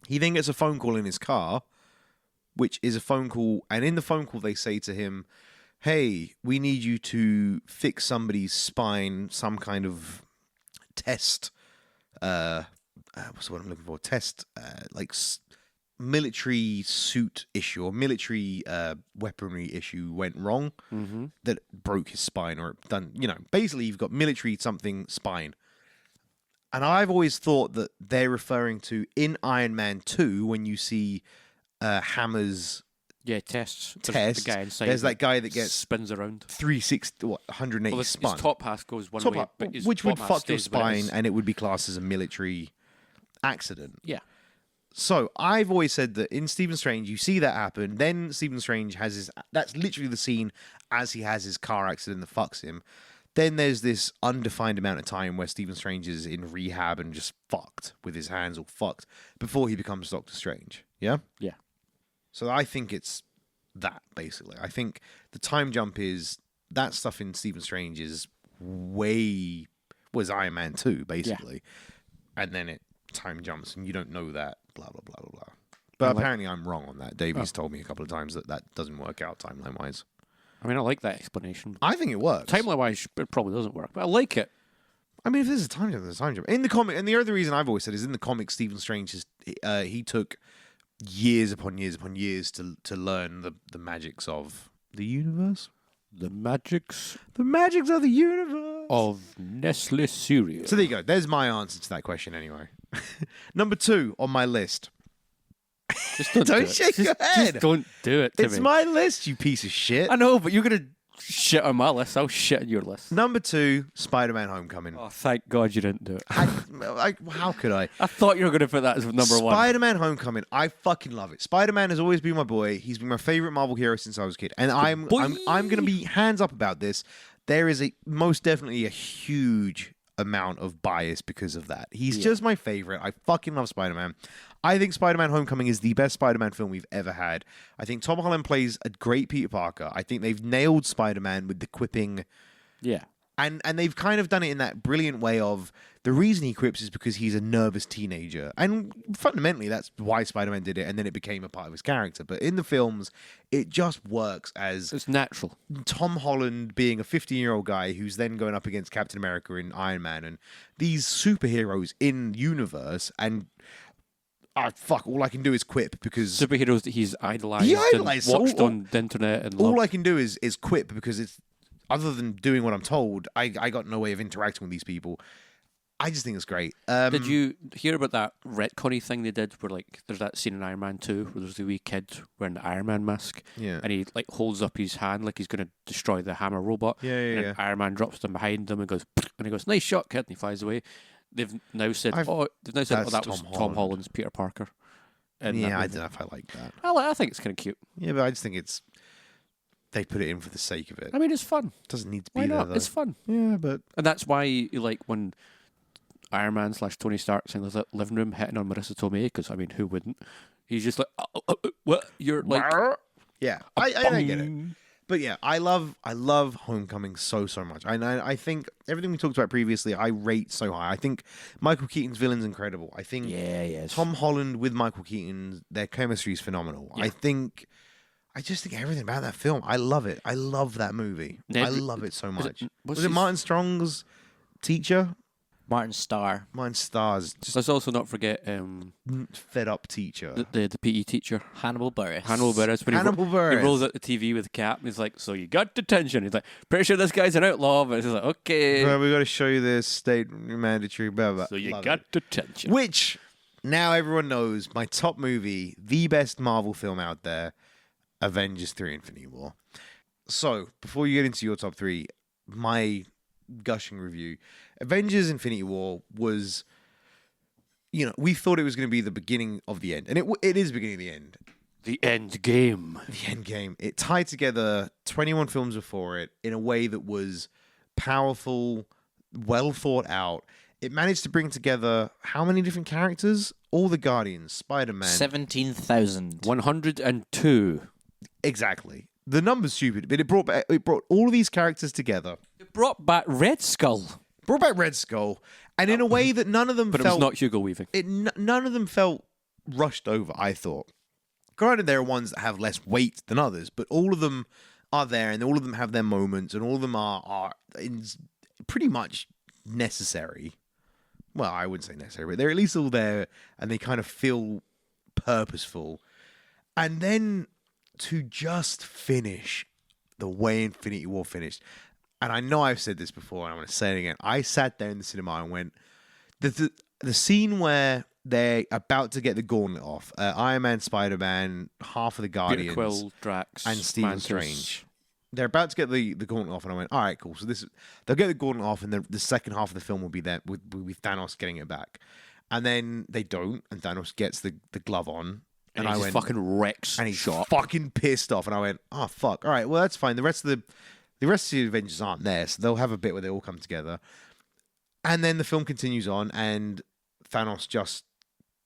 He then gets a phone call in his car, which is a phone call, and in the phone call they say to him, "Hey, we need you to fix somebody's spine, some kind of test. What's the word I'm looking for? Test, military suit issue or military weaponry issue went wrong Mm-hmm. that broke his spine or done. Basically, you've got military something spine." And I've always thought that they're referring to in Iron Man 2 when you see Hammer's Yeah, tests. test. There's the guy inside. There's that guy that gets spins around. 360, 180 Well, his spun. top half goes one Top way, half, but his which would bottom half fuck your stays where it spine is. and it would be classed as a military accident. Yeah. So I've always said that in Stephen Strange, you see that happen. Then Stephen Strange has his. That's literally the scene as he has his car accident that fucks him. Then there's this undefined amount of time where Stephen Strange is in rehab and just fucked with his hands all fucked before he becomes Doctor Strange. Yeah? Yeah. So I think it's that, basically. I think the time jump is that stuff in Stephen Strange is was Iron Man 2, basically. And then it time jumps and you don't know that, blah, blah, blah, blah, blah. But apparently I'm wrong on that. Davies told me a couple of times that doesn't work out timeline-wise. I mean, I like that explanation. I think it works. Timeline-wise, it probably doesn't work, but I like it. I mean, if there's a time jump, there's a time jump. In the comic, and the other reason I've always said is in the comics, Stephen Strange he took years upon years upon years to learn the magics of the universe. The magics The magics of the universe. of Nestle cereal. So there you go. There's my answer to that question anyway. Number 2 on my list. Just don't, Don't do it. shake your head. Just don't do it to It's me. my list, you piece of shit. I know, but you're going to shit on my list. I'll shit on your list. Number 2, Spider-Man Homecoming. Oh, thank God you didn't do it. How could I? I thought you were going to put that as number one. Spider-Man Homecoming. I fucking love it. Spider-Man has always been my boy. He's been my favorite Marvel hero since I was a kid. And I'm going to be hands up about this. There is most definitely a huge amount of bias because of that. He's just my favorite. I fucking love Spider-Man. I think Spider-Man Homecoming is the best Spider-Man film we've ever had. I think Tom Holland plays a great Peter Parker. I think they've nailed Spider-Man with the quipping. Yeah. And they've kind of done it in that brilliant way of the reason he quips is because he's a nervous teenager. And fundamentally, that's why Spider-Man did it, and then it became a part of his character. But in the films, it just works as It's natural. Tom Holland being a 15-year-old guy who's then going up against Captain America and Iron Man and these superheroes in universe. And all I can do is quip because Superheroes that he's idolized, He idolised, and watched all- on the internet and all loved. I can do is quip because it's other than doing what I'm told, I got no way of interacting with these people. I just think it's great. Did you hear about that retconny thing they did where, like, there's that scene in Iron Man 2 where there's the wee kid wearing the Iron Man mask Yeah. and he, like, holds up his hand like he's going to destroy the hammer robot. Yeah, and then Iron Man drops them behind them and goes, nice shot, kid, and he flies away. They've now said, That's that was Tom Tom Holland. Holland's Peter Parker. in that Yeah, I movie. don't know if I like that. I think it's kind of cute. Yeah, but I just think they put it in for the sake of it. I mean, it's fun. It doesn't need to be Why there, not? though. It's fun. Yeah, but And that's why you like when Iron Man / Tony Stark's in the living room hitting on Marissa Tomei, because, I mean, who wouldn't? He's just like, what? You're like... yeah, I get it. But yeah, I love Homecoming so much. I think everything we talked about previously, I rate so high. I think Michael Keaton's villain's incredible. I think Tom Holland with Michael Keaton, their chemistry is phenomenal. Yeah. I just think everything about that film. I love it. I love that movie. I love it so much. Was it his- Martin Strong's teacher? Martin Starr. Mine stars. Just Let's also not forget fed up teacher. the PE teacher. Hannibal Buress. Hannibal Buress. When Hannibal he Buress. rolls out the TV with the cap and he's like, so you got detention. He's like, pretty sure this guy's an outlaw. But he's like, okay. Well, we got to show you this state mandatory. Blah, blah. So you Love got it. detention. Which now everyone knows my top movie, the best Marvel film out there, Avengers 3: Infinity War. So before you get into your top three, my gushing review, Avengers: Infinity War was, we thought it was going to be the beginning of the end, and it is beginning of the end. The end game. The end game. It tied together 21 films before it in a way that was powerful, well thought out. It managed to bring together how many different characters? All the Guardians, Spider-Man. 17,000. 102. Exactly. The number's stupid, but it brought all of these characters together. It brought back Red Skull. Brought back Red Skull, and in a way that none of them But felt... it was not Hugo Weaving. None of them felt rushed over, I thought. Granted, there are ones that have less weight than others, but all of them are there, and all of them have their moments, and all of them are pretty much necessary. Well, I wouldn't say necessary, but they're at least all there, and they kind of feel purposeful. And then to just finish the way Infinity War finished, and I know I've said this before, and I'm going to say it again. I sat there in the cinema and went, the scene where they're about to get the gauntlet off, Iron Man, Spider-Man, half of the Peter Guardians, Quill, Drax, and Stephen Mantis. Strange. They're about to get the gauntlet off, and I went, all right, cool. So they'll get the gauntlet off, and the second half of the film will be there with Thanos getting it back. And then they don't, and Thanos gets the glove on. And I he went, fucking wrecks and he's shop. fucking pissed off. And I went, oh, fuck. All right, well, that's fine. The rest of the Avengers aren't there, so they'll have a bit where they all come together. And then the film continues on, and Thanos just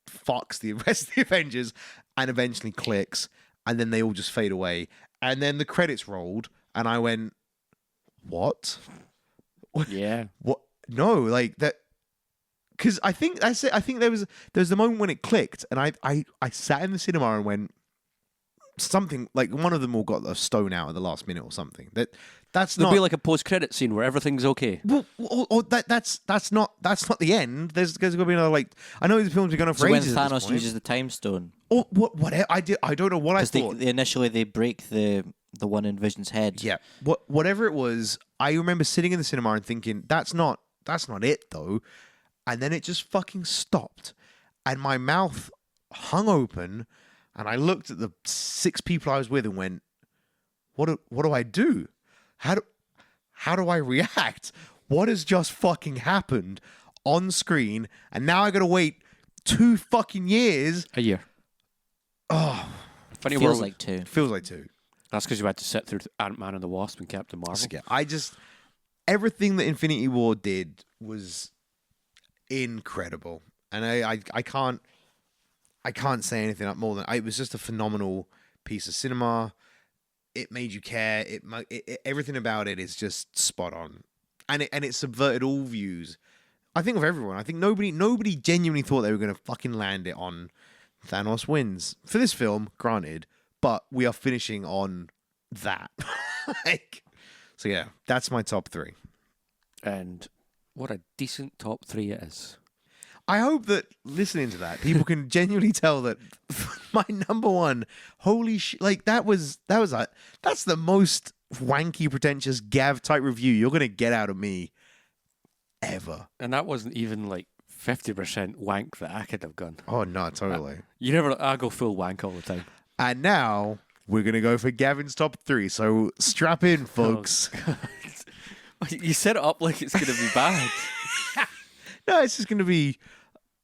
fucks the rest of the Avengers and eventually clicks, and then they all just fade away. And then the credits rolled, and I went, what? Yeah. What? No, like that. Because I think there was the moment when it clicked, and I sat in the cinema and went, something like one of them all got a stone out at the last minute or something. That's There'll not be like a post-credit scene where everything's okay. well, or that's not the end. There's going to be another, like, I know the films are going to for So when ages at this Thanos point. uses the time stone, Or whatever I don't know what I because thought. initially they break the one in Vision's head. Yeah, whatever it was, I remember sitting in the cinema and thinking, that's not it though. And then it just fucking stopped, and my mouth hung open, and I looked at the 6 people I was with and went, what do I do? How do I react? What has just fucking happened on screen? And now I got to wait 2 fucking years. A year. Oh, Funny Feels world. like 2. feels like 2. That's because you had to sit through Ant-Man and the Wasp and Captain Marvel. Everything that Infinity War did was incredible, and I can't say anything more than it was just a phenomenal piece of cinema. It made you care. Everything about it is just spot on, and it subverted all views. I think of everyone. I think nobody genuinely thought they were going to fucking land it on Thanos wins for this film, granted, but we are finishing on that. So yeah, that's my top 3. And what a decent top 3 it is. I hope that listening to that, people can genuinely tell that my number 1, holy shit, like that's the most wanky, pretentious Gav type review you're gonna get out of me ever. And that wasn't even like 50% wank that I could have gone. Oh no, totally. I go full wank all the time. And now we're gonna go for Gavin's top 3. So strap in, folks. You set it up like it's going to be bad. No, it's just gonna be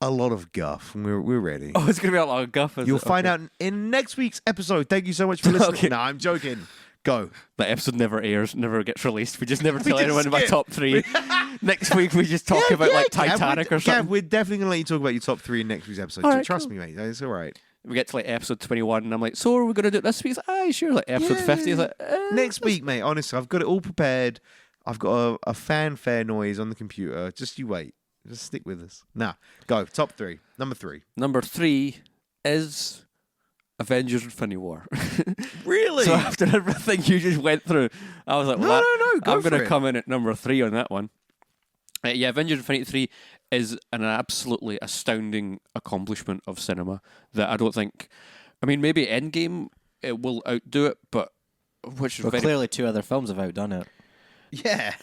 a lot of guff. And we're ready. Oh, it's going to be a lot of guff. You'll find out in next week's episode. Thank you so much for listening. Okay. No, I'm joking. Go. The episode never airs, never gets released. We just never We tell just anyone about skip. top 3. Next week we just talk about like Gav, Titanic or Gav, something. we're definitely gonna let you talk about your top 3 in next week's episode. All right, Trust cool. me, mate. It's all right. We get to like episode 21 and I'm like, so are we going to do it this week? He's like, aye, sure. Like episode 50. He's like, Next week, mate. Honestly, I've got it all prepared. I've got a fanfare noise on the computer. Just you wait. Just stick with us. Nah, go. Top 3. Number 3. Number 3 is Avengers Infinity War. Really? So after everything you just went through, I was like, well, No, go I'm for going to it. come in at number 3 on that one. Yeah, Avengers Infinity 3 is an absolutely astounding accomplishment of cinema that I don't think... I mean, maybe Endgame it will outdo it, but which is Well, very... clearly 2 other films have outdone it. Yeah.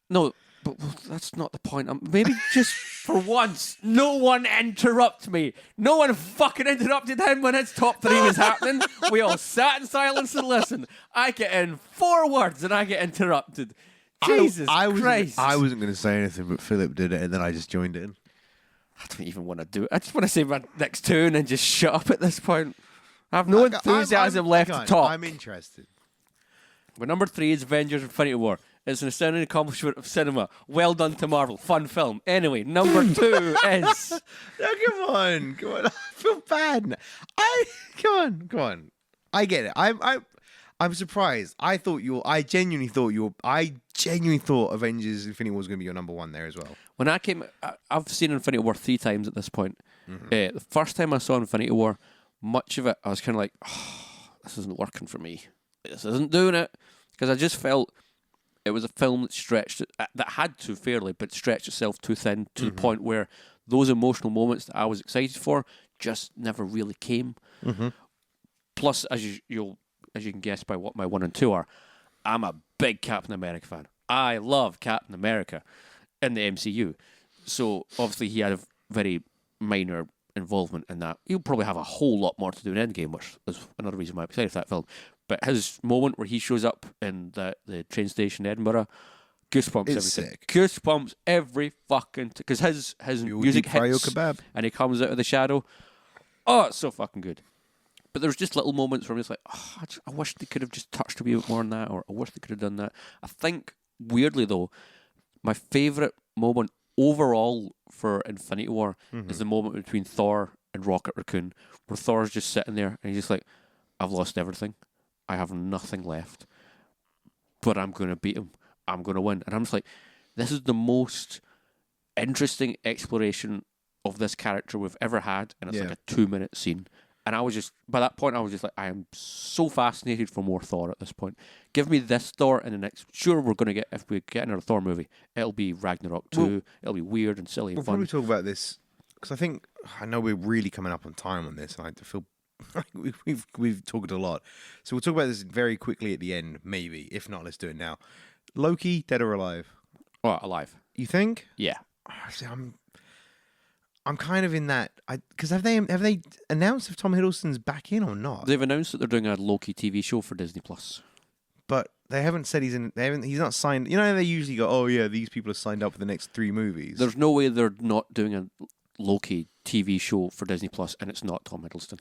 No, but that's not the point. Maybe just for once, no one interrupt me. No one fucking interrupted him when his top 3 was happening. We all sat in silence and listened. I get in 4 words and I get interrupted. Jesus Christ. I wasn't going to say anything, but Philip did it, and then I just joined in. I don't even want to do it. I just want to say my next 2 and then just shut up at this point. I have no enthusiasm left to talk. I'm interested. But number 3 is Avengers Infinity War. It's an astounding accomplishment of cinema. Well done to Marvel. Fun film. Anyway, number 2 is... No, come on. I feel bad now. Come on. I get it. I'm surprised. I genuinely thought Avengers Infinity War was going to be your number 1 there as well. When I came... I've seen Infinity War 3 times at this point. The first time I saw Infinity War, much of it, I was kind of like, this isn't working for me. This isn't doing it. Because I just felt... It was a film that stretched, that had to fairly, but stretched itself too thin to the point where those emotional moments that I was excited for just never really came. Plus, as you can guess by what my 1 and 2 are, I'm a big Captain America fan. I love Captain America in the MCU. So obviously he had a very minor involvement in that. He'll probably have a whole lot more to do in Endgame, which is another reason why I'm excited for that film. But his moment where he shows up in the train station in Edinburgh, goosebumps It's everything. sick. Goosebumps every fucking... Because his music hits kebab. and he comes out of the shadow. Oh, it's so fucking good. But there's just little moments where I'm just like, I wish they could have just touched a wee bit more on that, or I wish they could have done that. I think, weirdly though, my favourite moment overall for Infinity War is the moment between Thor and Rocket Raccoon, where Thor's just sitting there and he's just like, I've lost everything. I have nothing left. But I'm going to beat him. I'm going to win. And I'm just like, this is the most interesting exploration of this character we've ever had, and it's like a 2-minute scene. And I was just, by that point, I was just like, I am so fascinated for more Thor at this point. Give me this Thor in the next... Sure, we're going to get, if we get another Thor movie, it'll be Ragnarok 2. It'll be weird and silly and Before fun. we talk about this, because I know we're really coming up on time on this, and I feel like we've talked a lot. So we'll talk about this very quickly at the end, maybe. If not, let's do it now. Loki, dead or alive? Oh, alive. You think? Yeah. See, I'm kind of in that, because have they announced if Tom Hiddleston's back in or not? They've announced that they're doing a Loki TV show for Disney Plus. But they haven't said he's in. He's not signed. You know how they usually go, oh yeah, these people are signed up for the next 3 movies. There's no way they're not doing a Loki TV show for Disney Plus, and it's not Tom Hiddleston.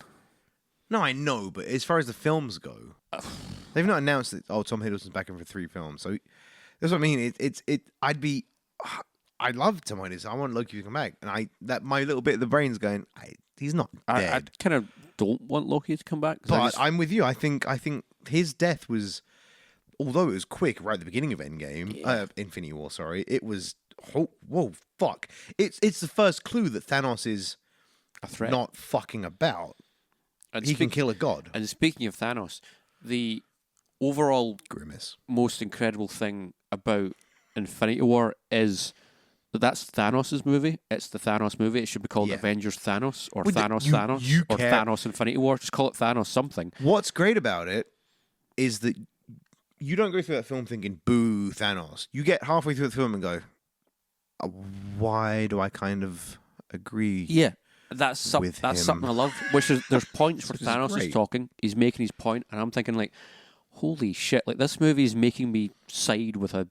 No, I know, but as far as the films go, they've not announced that. Oh, Tom Hiddleston's back in for 3 films. So that's what I mean. I'd love Tom Hiddleston. I want Loki to come back, and my little bit of the brain's going, he's not dead. I kind of don't want Loki to come back. But I'm with you. I think his death was, although it was quick right at the beginning of Infinity War. Sorry, it was. Whoa, fuck! It's the first clue that Thanos is a threat, not fucking about. And he can kill a god. And speaking of Thanos, the overall grimace, most incredible thing about Infinity War is that's Thanos' movie. It's the Thanos movie. It should be called Avengers Thanos or Thanos or Thanos Infinity War. Just call it Thanos something. What's great about it is that you don't go through that film thinking, boo, Thanos. You get halfway through the film and go, why do I kind of agree? Yeah. That's something I love. Which is there's points where Thanos is talking, he's making his point, and I'm thinking like, holy shit! Like this movie is making me side with a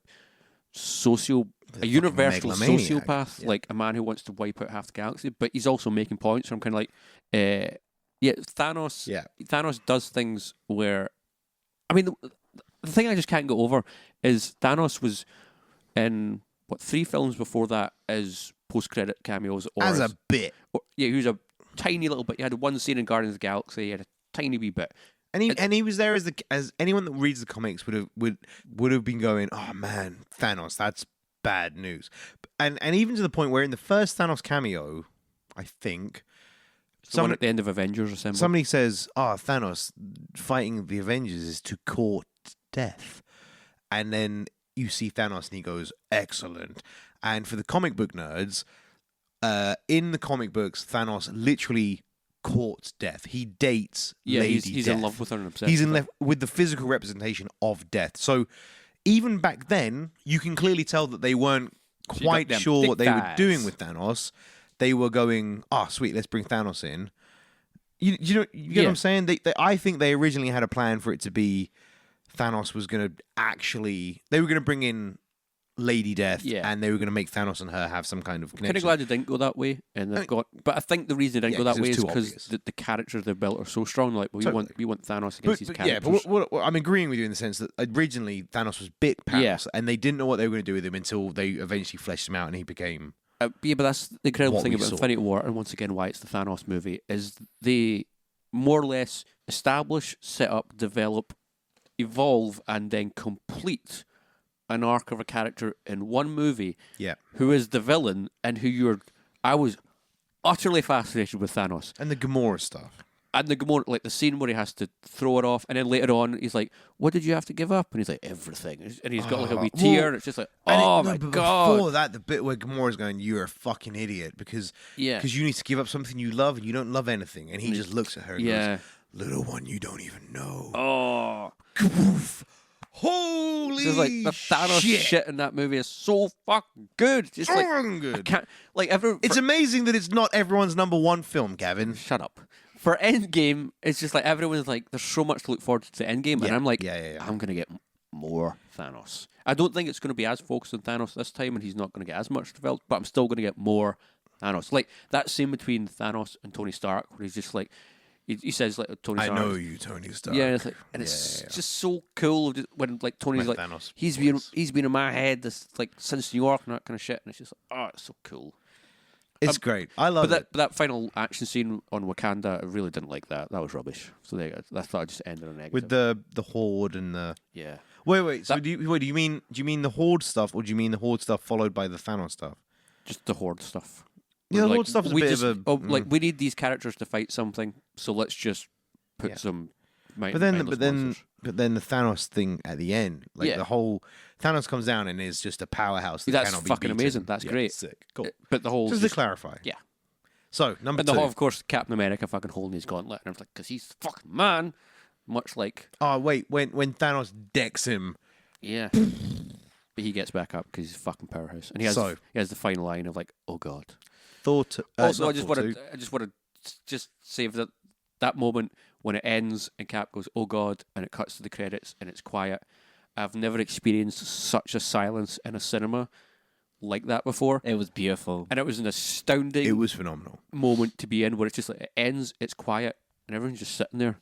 universal sociopath, like a man who wants to wipe out half the galaxy. But he's also making points. So I'm kind of like, Thanos. Yeah, Thanos does things where, I mean, the thing I just can't go over is Thanos was in 3 films before that as post-credit cameos, or as a bit. He was a tiny little bit. He had one scene in Guardians of the Galaxy. He had a tiny wee bit, and he was there as anyone that reads the comics would have been going, oh man, Thanos, that's bad news. And even to the point where in the first Thanos cameo, I think someone at the end of Avengers Assemble, somebody says, Thanos fighting the Avengers is to court death, and then you see Thanos and he goes, excellent. And for the comic book nerds, in the comic books, Thanos literally courts death. He dates Lady he's Death. in love with her and obsessed. He's in with love with the physical representation of death. So even back then, you can clearly tell that they weren't you got quite them sure thick what they were thighs. doing with Thanos. They were going, sweet, let's bring Thanos in. You get what I'm saying? I think they originally had a plan for it to be Thanos was going to they were going to bring in Lady Death, and they were going to make Thanos and her have some kind of I'm connection. kind of glad they didn't go that way, and but I think the reason they didn't go that 'cause it way was is too because obvious. the characters they built are so strong. Like, we want Thanos against these Yeah, characters. but what I'm agreeing with you in the sense that originally Thanos was bit Panos, and they didn't know what they were going to do with him until they eventually fleshed him out, and he became. But that's the incredible What thing we about saw. Infinity War, and once again why it's the Thanos movie, is they more or less establish, set up, develop, evolve, and then complete an arc of a character in one movie. Yeah. Who is the villain and I was utterly fascinated with Thanos. And the Gamora stuff. And the Gamora, like the scene where he has to throw it off, and then later on he's like, "What did you have to give up?" And he's like, "Everything." And he's got like a wee tear, and it's just like, "Oh my but god!" Before that, the bit where Gamora's going, "You're a fucking idiot because you need to give up something you love, and you don't love anything." And he just looks at her and goes, "Little one, you don't even know." Oh, holy! just like the Thanos shit in that movie is so fucking good. Just like good. I can't like It's amazing that it's not everyone's number one film, Gavin. Shut up. For Endgame, it's just like everyone's like, there's so much to look forward to Endgame, and I'm like, I'm going to get more Thanos. I don't think it's going to be as focused on Thanos this time, and he's not going to get as much developed, but I'm still going to get more Thanos. Like, that scene between Thanos and Tony Stark, where he's just like, he says, like, Tony Stark. I know you, Tony Stark. Yeah, it's like, and it's just so cool when, like, Tony's When like, Thanos he's been in my head like since New York and that kind of shit, and it's just like, oh, it's so cool. It's great. I love it. But that final action scene on Wakanda, I really didn't like that. That was rubbish. So there you go. I thought I'd just end on a negative. With the Horde and the yeah. Wait. So do you mean the Horde stuff, or do you mean the Horde stuff followed by the Thanos stuff? Just the Horde stuff. Yeah, the Like, Horde stuff is a we bit just, of a. like, we need these characters to fight something, so let's just put some. But then the Thanos thing at the end, like the whole Thanos comes down and is just a powerhouse. That's cannot be fucking beaten. amazing. That's great. Sick. Cool. But the whole Just to clarify. Yeah. So number And two. the whole, of course, Captain America fucking holding his gauntlet, and I was like, because he's the fucking man, much like Oh wait, when Thanos decks him. yeah. But he gets back up because he's a fucking powerhouse, and he has the final line of like, "Oh God." Thought. Also, not I just Thor want to just say that moment when it ends and Cap goes, "Oh God," and it cuts to the credits and it's quiet. I've never experienced such a silence in a cinema like that before. It was beautiful. And it was an astounding It was phenomenal. moment to be in where it's just like it ends, it's quiet, and everyone's just sitting there.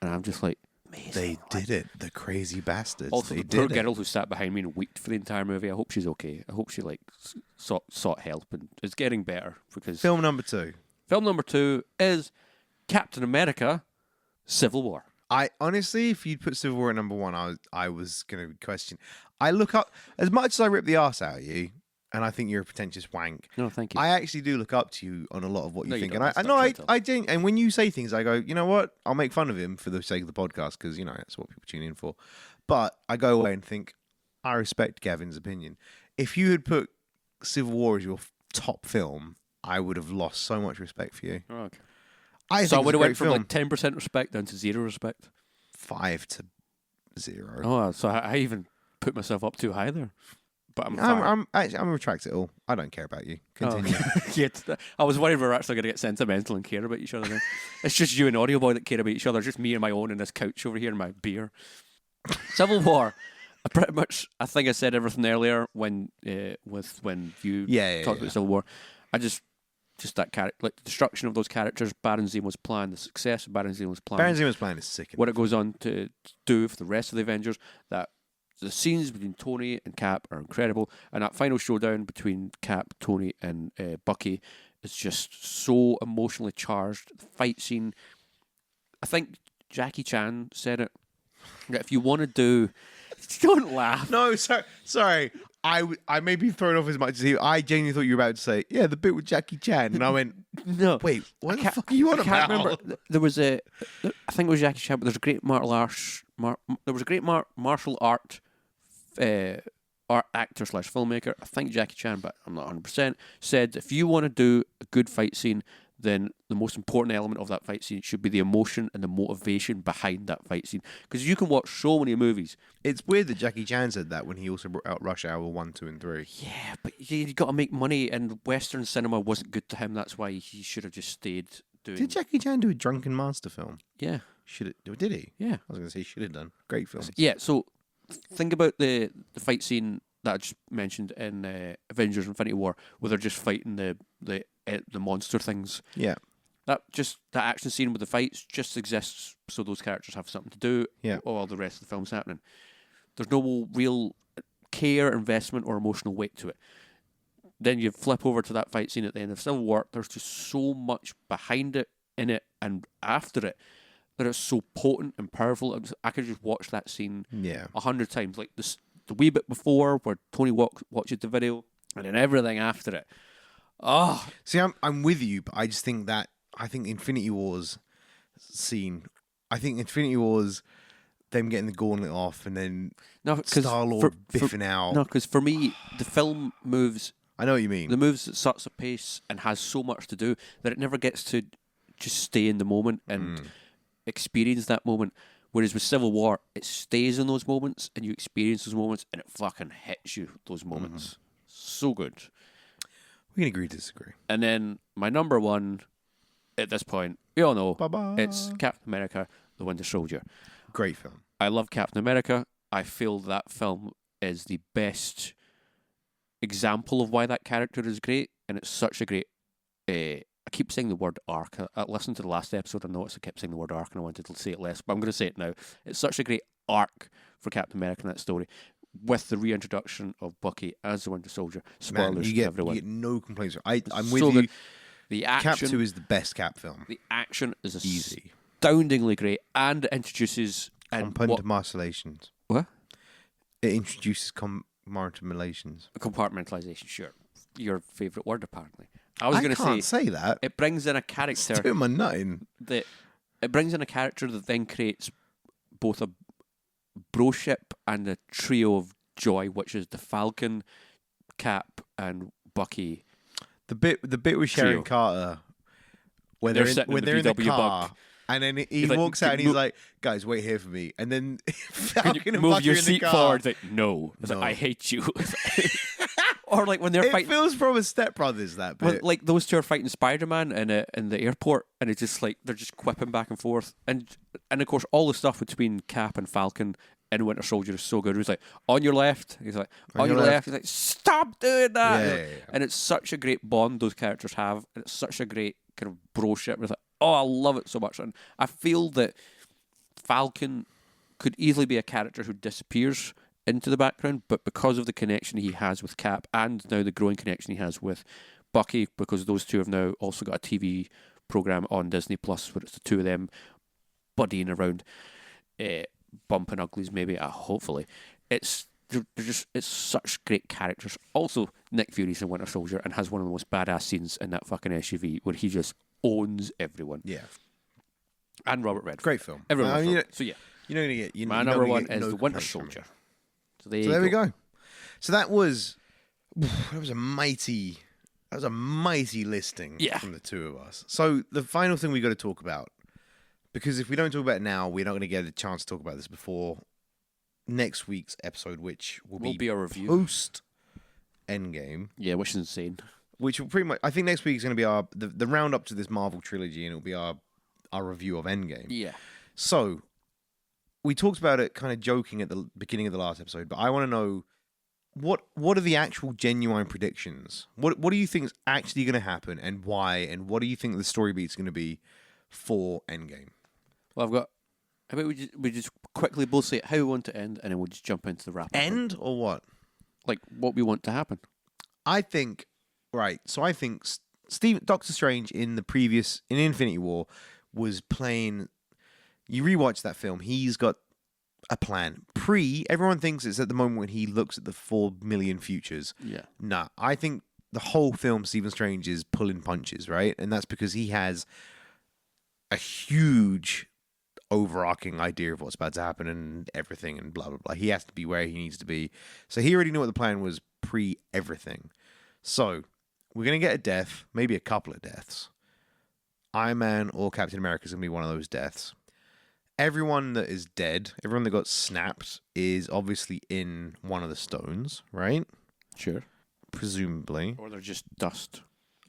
And I'm just like, amazing. They did it. The crazy bastards. Also, they the poor did it. girl who sat behind me and wept for the entire movie, I hope she's okay. I hope she like sought help and is getting better because Film number two. Film number 2 is Captain America: Civil War. I honestly, if you'd put Civil War at number one, I was going to question. I look up as much as I rip the arse out of you, and I think you're a pretentious wank. No, thank you. I actually do look up to you on a lot of what you No, you think, don't. and That's I not know true at all. I do. And when you say things, I go, you know what? I'll make fun of him for the sake of the podcast because that's what people tune in for. But I go away and think, I respect Gavin's opinion. If you had put Civil War as your top film, I would have lost so much respect for you. Oh, okay. I So I think would it's a have went great from film. like 10% respect down to 0 respect. 5 to 0. Oh, so I even put myself up too high there. But I'm fine. I'm retract it all. I don't care about you. Continue. Yeah, I was worried we were actually going to get sentimental and care about each other now. It's just you and Audio Boy that care about each other. It's just me and my own and this couch over here and my beer. Civil War. I think I said everything earlier when you talked about Civil War. I just that character, like the destruction of those characters. Baron Zemo's plan, the success of Baron Zemo's plan. Baron Zemo's plan is sick. What it goes on to do for the rest of the Avengers. That the scenes between Tony and Cap are incredible, and that final showdown between Cap, Tony, and Bucky is just so emotionally charged. The fight scene. I think Jackie Chan said it. That if you want to do, don't laugh. No, sorry. I may be thrown off as much as he. I genuinely thought you were about to say, yeah, the bit with Jackie Chan, and I went, No, wait, what the fuck are you on I can't about? remember. There was I think it was Jackie Chan, but there's a great martial art actor / filmmaker, I think Jackie Chan, but I'm not 100%, said if you want to do a good fight scene, then the most important element of that fight scene should be the emotion and the motivation behind that fight scene. Because you can watch so many movies. It's weird that Jackie Chan said that when he also brought out Rush Hour 1, 2, and 3. Yeah, but you got to make money, and Western cinema wasn't good to him. That's why he should have just stayed doing. Did Jackie Chan do a Drunken Master film? Yeah, Did he? yeah, I was going to say should have done. Great film. yeah. So think about the fight scene that I just mentioned in Avengers: Infinity War, where they're just fighting the monster things. Yeah. That action scene with the fights just exists so those characters have something to do. Yeah. While the rest of the film's happening, there's no real care, investment, or emotional weight to it. Then you flip over to that fight scene at the end of Civil War. There's just so much behind it, in it, and after it that it's so potent and powerful. I could just watch that scene 100 times. Like the wee bit before where Tony watches the video, and then everything after it. Oh, see, I'm with you, but I just think Infinity War's scene. I think Infinity War's them getting the gauntlet off and then Star-Lord biffing out. No, because for me, the film moves. I know what you mean. The moves at such a pace and has so much to do that it never gets to just stay in the moment and experience that moment. Whereas with Civil War, it stays in those moments and you experience those moments and it fucking hits you, those moments. So good. We can agree to disagree. And then my number one at this point, we all know, Bye-bye. it's Captain America, The Winter Soldier. Great film. I love Captain America. I feel that film is the best example of why that character is great, and it's such a great. I keep saying the word arc. I listened to the last episode. I noticed I kept saying the word arc, and I wanted to say it less, but I'm going to say it now. It's such a great arc for Captain America in that story, with the reintroduction of Bucky as the Winter Soldier. Spoilers Man, to everyone. You get no complaints. I'm with So you. good. The action, Cap 2 is the best Cap film. the action is Easy. astoundingly great, and it introduces Compartmentalizations. What? It introduces compartmentalizations. Compartmentalization. Sure, your favorite word apparently. I was going to can't say that. it brings in a character It's doing my nutting. that then creates both a broship and a trio of joy, which is the Falcon, Cap, and Bucky. The bit with Sharon Trio. Carter, where They're they're sitting in the in the VW car, bug. and then he He's like, walks out and he's "Move- like, "Guys, wait here for me." And then Can Falcon you and move Bucky your are in the seat car. forward? It's like, no. It's No. like, I hate you. Or like when they're It fighting. feels from Step Brothers that bit. Well, like those two are fighting Spider-Man in the airport, and it's just like they're just quipping back and forth, and of course all the stuff between Cap and Falcon and Winter Soldier is so good. He's like, on your left. He's like, on your left. He's like, stop doing that. Yeah. And it's such a great bond those characters have, and it's such a great kind of broship. It's like, oh, I love it so much, and I feel that Falcon could easily be a character who disappears into the background, but because of the connection he has with Cap and now the growing connection he has with Bucky, because those two have now also got a TV program on Disney Plus where it's the two of them buddying around, bumping uglies maybe, hopefully. They're it's such great characters. Also, Nick Fury's in Winter Soldier and has one of the most badass scenes in that fucking SUV where he just owns everyone. Yeah, And Robert Redford. great film. Everyone. loves you Robert. So yeah, you're not gonna get. my number one is The Winter Soldier. So there we go. So that was a mighty listing from the two of us. So the final thing we got to talk about, because if we don't talk about it now, we're not going to get a chance to talk about this before next week's episode, which will be our review post Endgame. Yeah, which is insane. Which will pretty much, I think next week is going to be the round up to this Marvel trilogy, and it'll be our review of Endgame. Yeah. So we talked about it kind of joking at the beginning of the last episode, but I want to know what are the actual genuine predictions? What do you think is actually going to happen and why? And what do you think the story beat's going to be for Endgame? Well, how about we just quickly both say how we want to end, and then we'll just jump into the wrap. End or what? Like what we want to happen. I think Doctor Strange in Infinity War was playing. You rewatch that film, he's got a plan. Everyone thinks it's at the moment when he looks at the 4 million futures. Yeah. Nah, I think the whole film, Stephen Strange is pulling punches, right? And that's because he has a huge overarching idea of what's about to happen and everything and blah blah blah. He has to be where he needs to be. So he already knew what the plan was pre everything. So we're gonna get a death, maybe a couple of deaths. Iron Man or Captain America is gonna be one of those deaths. Everyone that is dead, everyone that got snapped, is obviously in one of the stones, right? Sure. Presumably. Or they're just dust.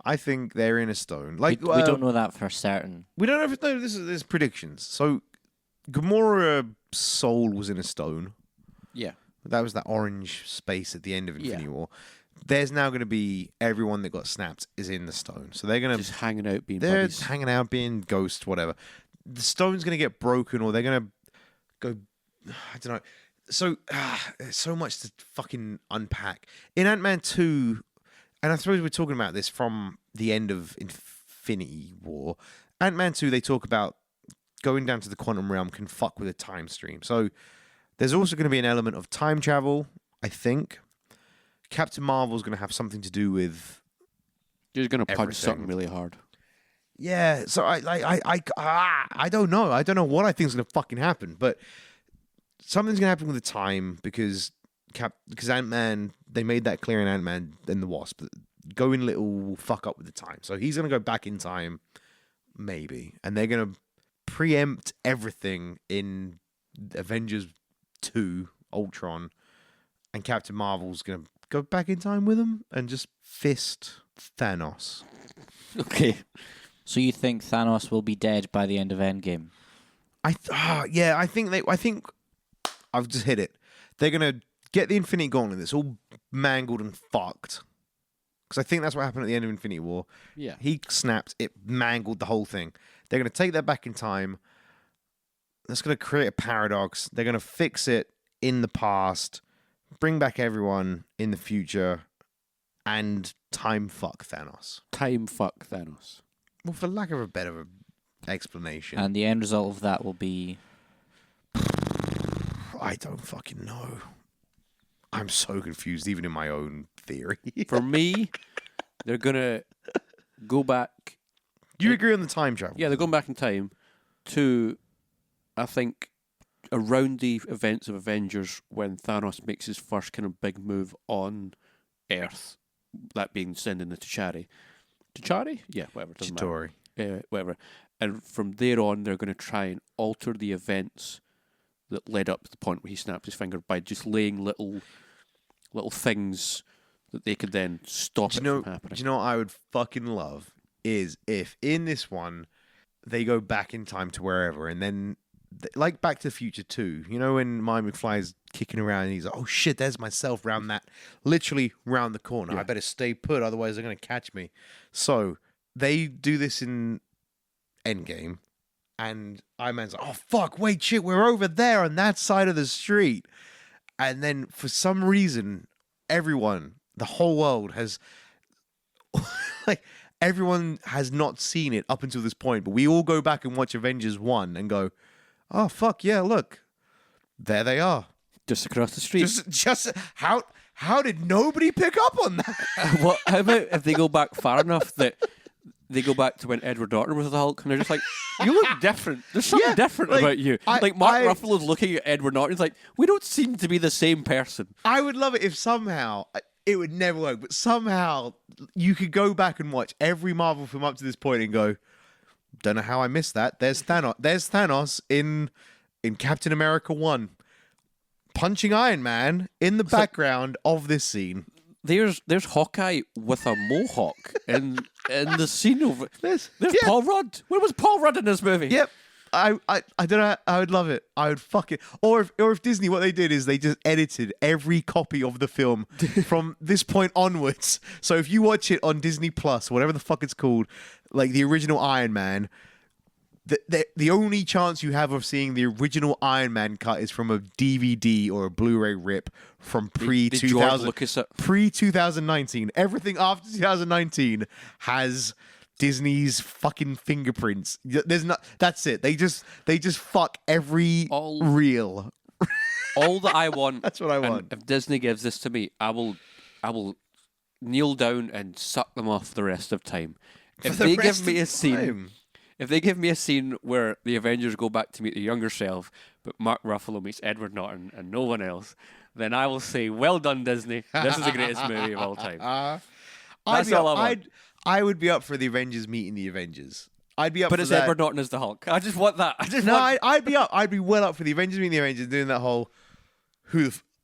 I think they're in a stone. Like We don't know that for certain. We don't know if no. This is predictions. So Gamora's soul was in a stone. Yeah. That was that orange space at the end of Infinity Yeah. War. There's now going to be everyone that got snapped is in the stone. So they're going to Just hanging out, being they're buddies. hanging out, being ghosts, whatever. The stone's going to get broken, or they're going to go. I don't know. So there's so much to fucking unpack in Ant-Man 2. And I suppose we're talking about this from the end of Infinity War. Ant-Man 2, they talk about going down to the quantum realm can fuck with a time stream. So there's also going to be an element of time travel, I think. Captain Marvel's going to have something to do with... You're going to punch everything. something really hard. Yeah, so I don't know. I don't know what I think is going to fucking happen, but something's going to happen with the time because Ant-Man, they made that clear in Ant-Man and the Wasp. Going little fuck up with the time. So he's going to go back in time, maybe. And they're going to preempt everything in Avengers 2, Ultron. And Captain Marvel's going to go back in time with him and just fist Thanos. Okay. So you think Thanos will be dead by the end of Endgame? I think I've just hit it. They're going to get the Infinity Gauntlet that's all mangled and fucked. Because I think that's what happened at the end of Infinity War. Yeah. He snapped, it mangled the whole thing. They're going to take that back in time. That's going to create a paradox. They're going to fix it in the past, bring back everyone in the future, and time fuck Thanos. Time fuck Thanos. Well, for lack of a better explanation. And the end result of that will be... I don't fucking know. I'm so confused, even in my own theory. For me, they're going to go back. Do you agree on the time travel? Yeah, they're going back in time to, I think, around the events of Avengers when Thanos makes his first kind of big move on Earth, that being sending the T'Chari. T'Chari? Yeah, whatever. Doesn't matter. Chitauri. Whatever. And from there on, they're going to try and alter the events that led up to the point where he snapped his finger by just laying little things that they could then stop it from happening. Do you know what I would fucking love is if in this one they go back in time to wherever and then like Back to the Future 2, you know when Marty McFly's kicking around and he's like, oh shit, there's myself literally round the corner. Yeah. I better stay put, otherwise they're going to catch me. So they do this in Endgame and Iron Man's like, oh fuck, wait, shit, we're over there on that side of the street. And then for some reason, everyone, the whole world has, like, everyone has not seen it up until this point. But we all go back and watch Avengers 1 and go, oh, fuck, yeah, look. There they are. Just across the street. Just how did nobody pick up on that? How about if they go back far enough that they go back to when Edward Norton was the Hulk and they're just like, you look different. There's something different like, about you. Mark Ruffalo's looking at Edward Norton. He's like, we don't seem to be the same person. I would love it if somehow, it would never work, but somehow you could go back and watch every Marvel film up to this point and go, don't know how I missed that. There's Thanos. There's Thanos in Captain America 1 punching Iron Man in the background of this scene. There's Hawkeye with a mohawk in the scene over. There's yeah. Paul Rudd. Where was Paul Rudd in this movie? Yep. I don't know. I would love it. I would fucking or if Disney, what they did is they just edited every copy of the film from this point onwards. So if you watch it on Disney Plus, whatever the fuck it's called, like the original Iron Man, the only chance you have of seeing the original Iron Man cut is from a DVD or a Blu-ray rip from pre-2019. Everything after 2019 has Disney's fucking fingerprints. There's not. That's it. They just fuck every reel. All that I want. That's what I want. If Disney gives this to me, I will kneel down and suck them off the rest of time. If they give me a scene. if they give me a scene where the Avengers go back to meet the younger self, but Mark Ruffalo meets Edward Norton and no one else, then I will say, well done, Disney. This is the greatest movie of all time. That's all I want. I would be up for the Avengers meeting the Avengers. I'd be up But for it's that. Edward Norton as the Hulk. I just want that. I'd be up. I'd be well up for the Avengers meeting the Avengers, doing that whole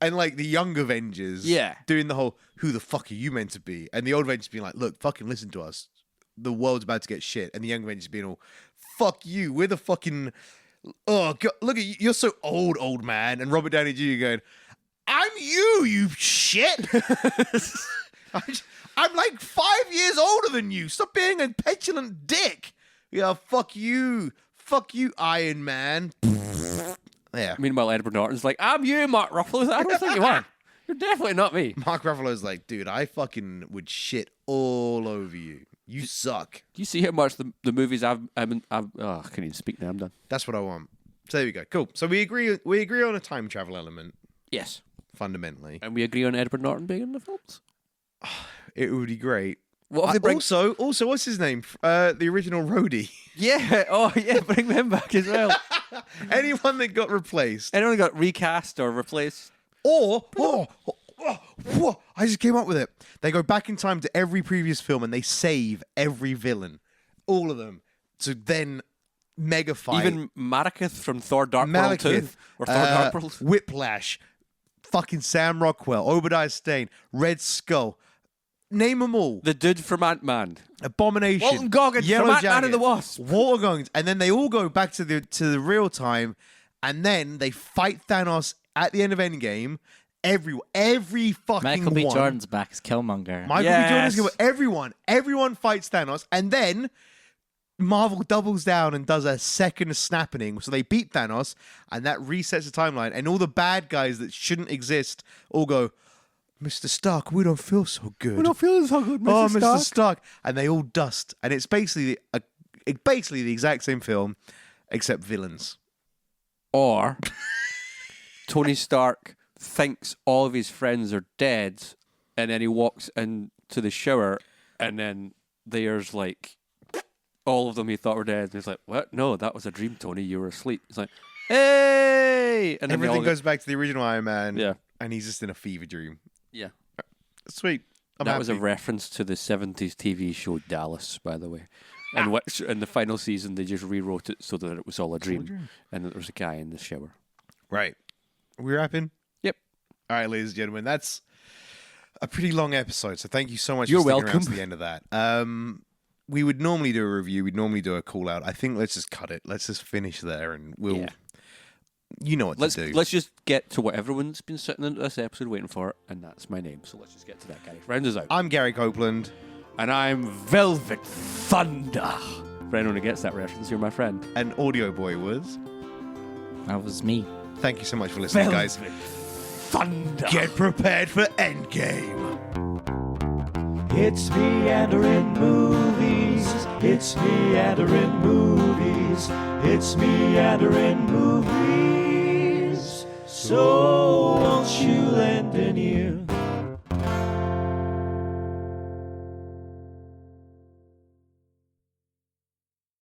and like the young Avengers, doing the whole who the fuck are you meant to be, and the old Avengers being like, look, fucking listen to us. The world's about to get shit, and the young Avengers being all, fuck you. We're the fucking. Oh God, look at you. You're so old man, and Robert Downey Jr. going, I'm you shit. I'm like 5 years older than you. Stop being a petulant dick. Yeah, fuck you, Iron Man. Yeah. Meanwhile, Edward Norton's like, I'm you, Mark Ruffalo. I don't think you are. You're definitely not me. Mark Ruffalo's like, dude, I fucking would shit all over you. You suck. Do you see how much the movies I can't even speak now. I'm done. That's what I want. So there we go. Cool. So we agree on a time travel element. Yes. Fundamentally. And we agree on Edward Norton being in the films. It would be great. What if they bring... Also, what's his name? The original roadie. Yeah. Oh, yeah. Bring them back as well. Anyone that got replaced. Anyone got recast or replaced. Or, I just came up with it. They go back in time to every previous film and they save every villain. All of them. To then mega fight. Even Malekith from Thor Dark World 2. Or Thor Dark World. Whiplash. Fucking Sam Rockwell. Obadiah Stane. Red Skull. Name them all. The dude from Ant-Man. Abomination. Walton Goggins Yellow from Ant-Man Jacket, and the Wasp. Walton Goggins. And then they all go back to the real time. And then they fight Thanos at the end of Endgame. Every fucking Michael B. one. Jordan's back as Killmonger. Michael B. Jordan's everyone fights Thanos, and then Marvel doubles down and does a second snapping, so they beat Thanos, and that resets the timeline, and all the bad guys that shouldn't exist all go, Mr. Stark, we don't feel so good. We don't feel so good, Mr. Oh, Stark. Mr. Stark. And they all dust, and it's basically the exact same film, except villains. Or Tony Stark thinks all of his friends are dead, and then he walks into the shower, and then there's like all of them he thought were dead, and he's like, "What? No, that was a dream, Tony. You were asleep." He's like, "Hey!" And then everything goes back to the original Iron Man. Yeah, and he's just in a fever dream. Yeah, sweet. That was a reference to the 70s TV show Dallas, by the way. And which in the final season they just rewrote it so that it was all a dream, and that there was a guy in the shower. Right. Are we wrapping? Yep. All right, ladies and gentlemen, that's a pretty long episode, so thank you so much You're for sticking welcome. around to the end of that. We would normally do a review. We'd normally do a call out. I think let's just cut it. Let's just finish there, and we'll... Yeah. You know what to do. Let's just get to what everyone's been sitting into this episode waiting for, and that's my name. So let's just get to that, Gary. Round us out. I'm Gary Copeland. And I'm Velvet Thunder. For anyone who gets that reference, you're my friend. And Audio Boy was... That was me. Thank you so much for listening, guys. Thunder. Get prepared for Endgame. It's meandering movies. It's meandering movies. It's meandering movies. So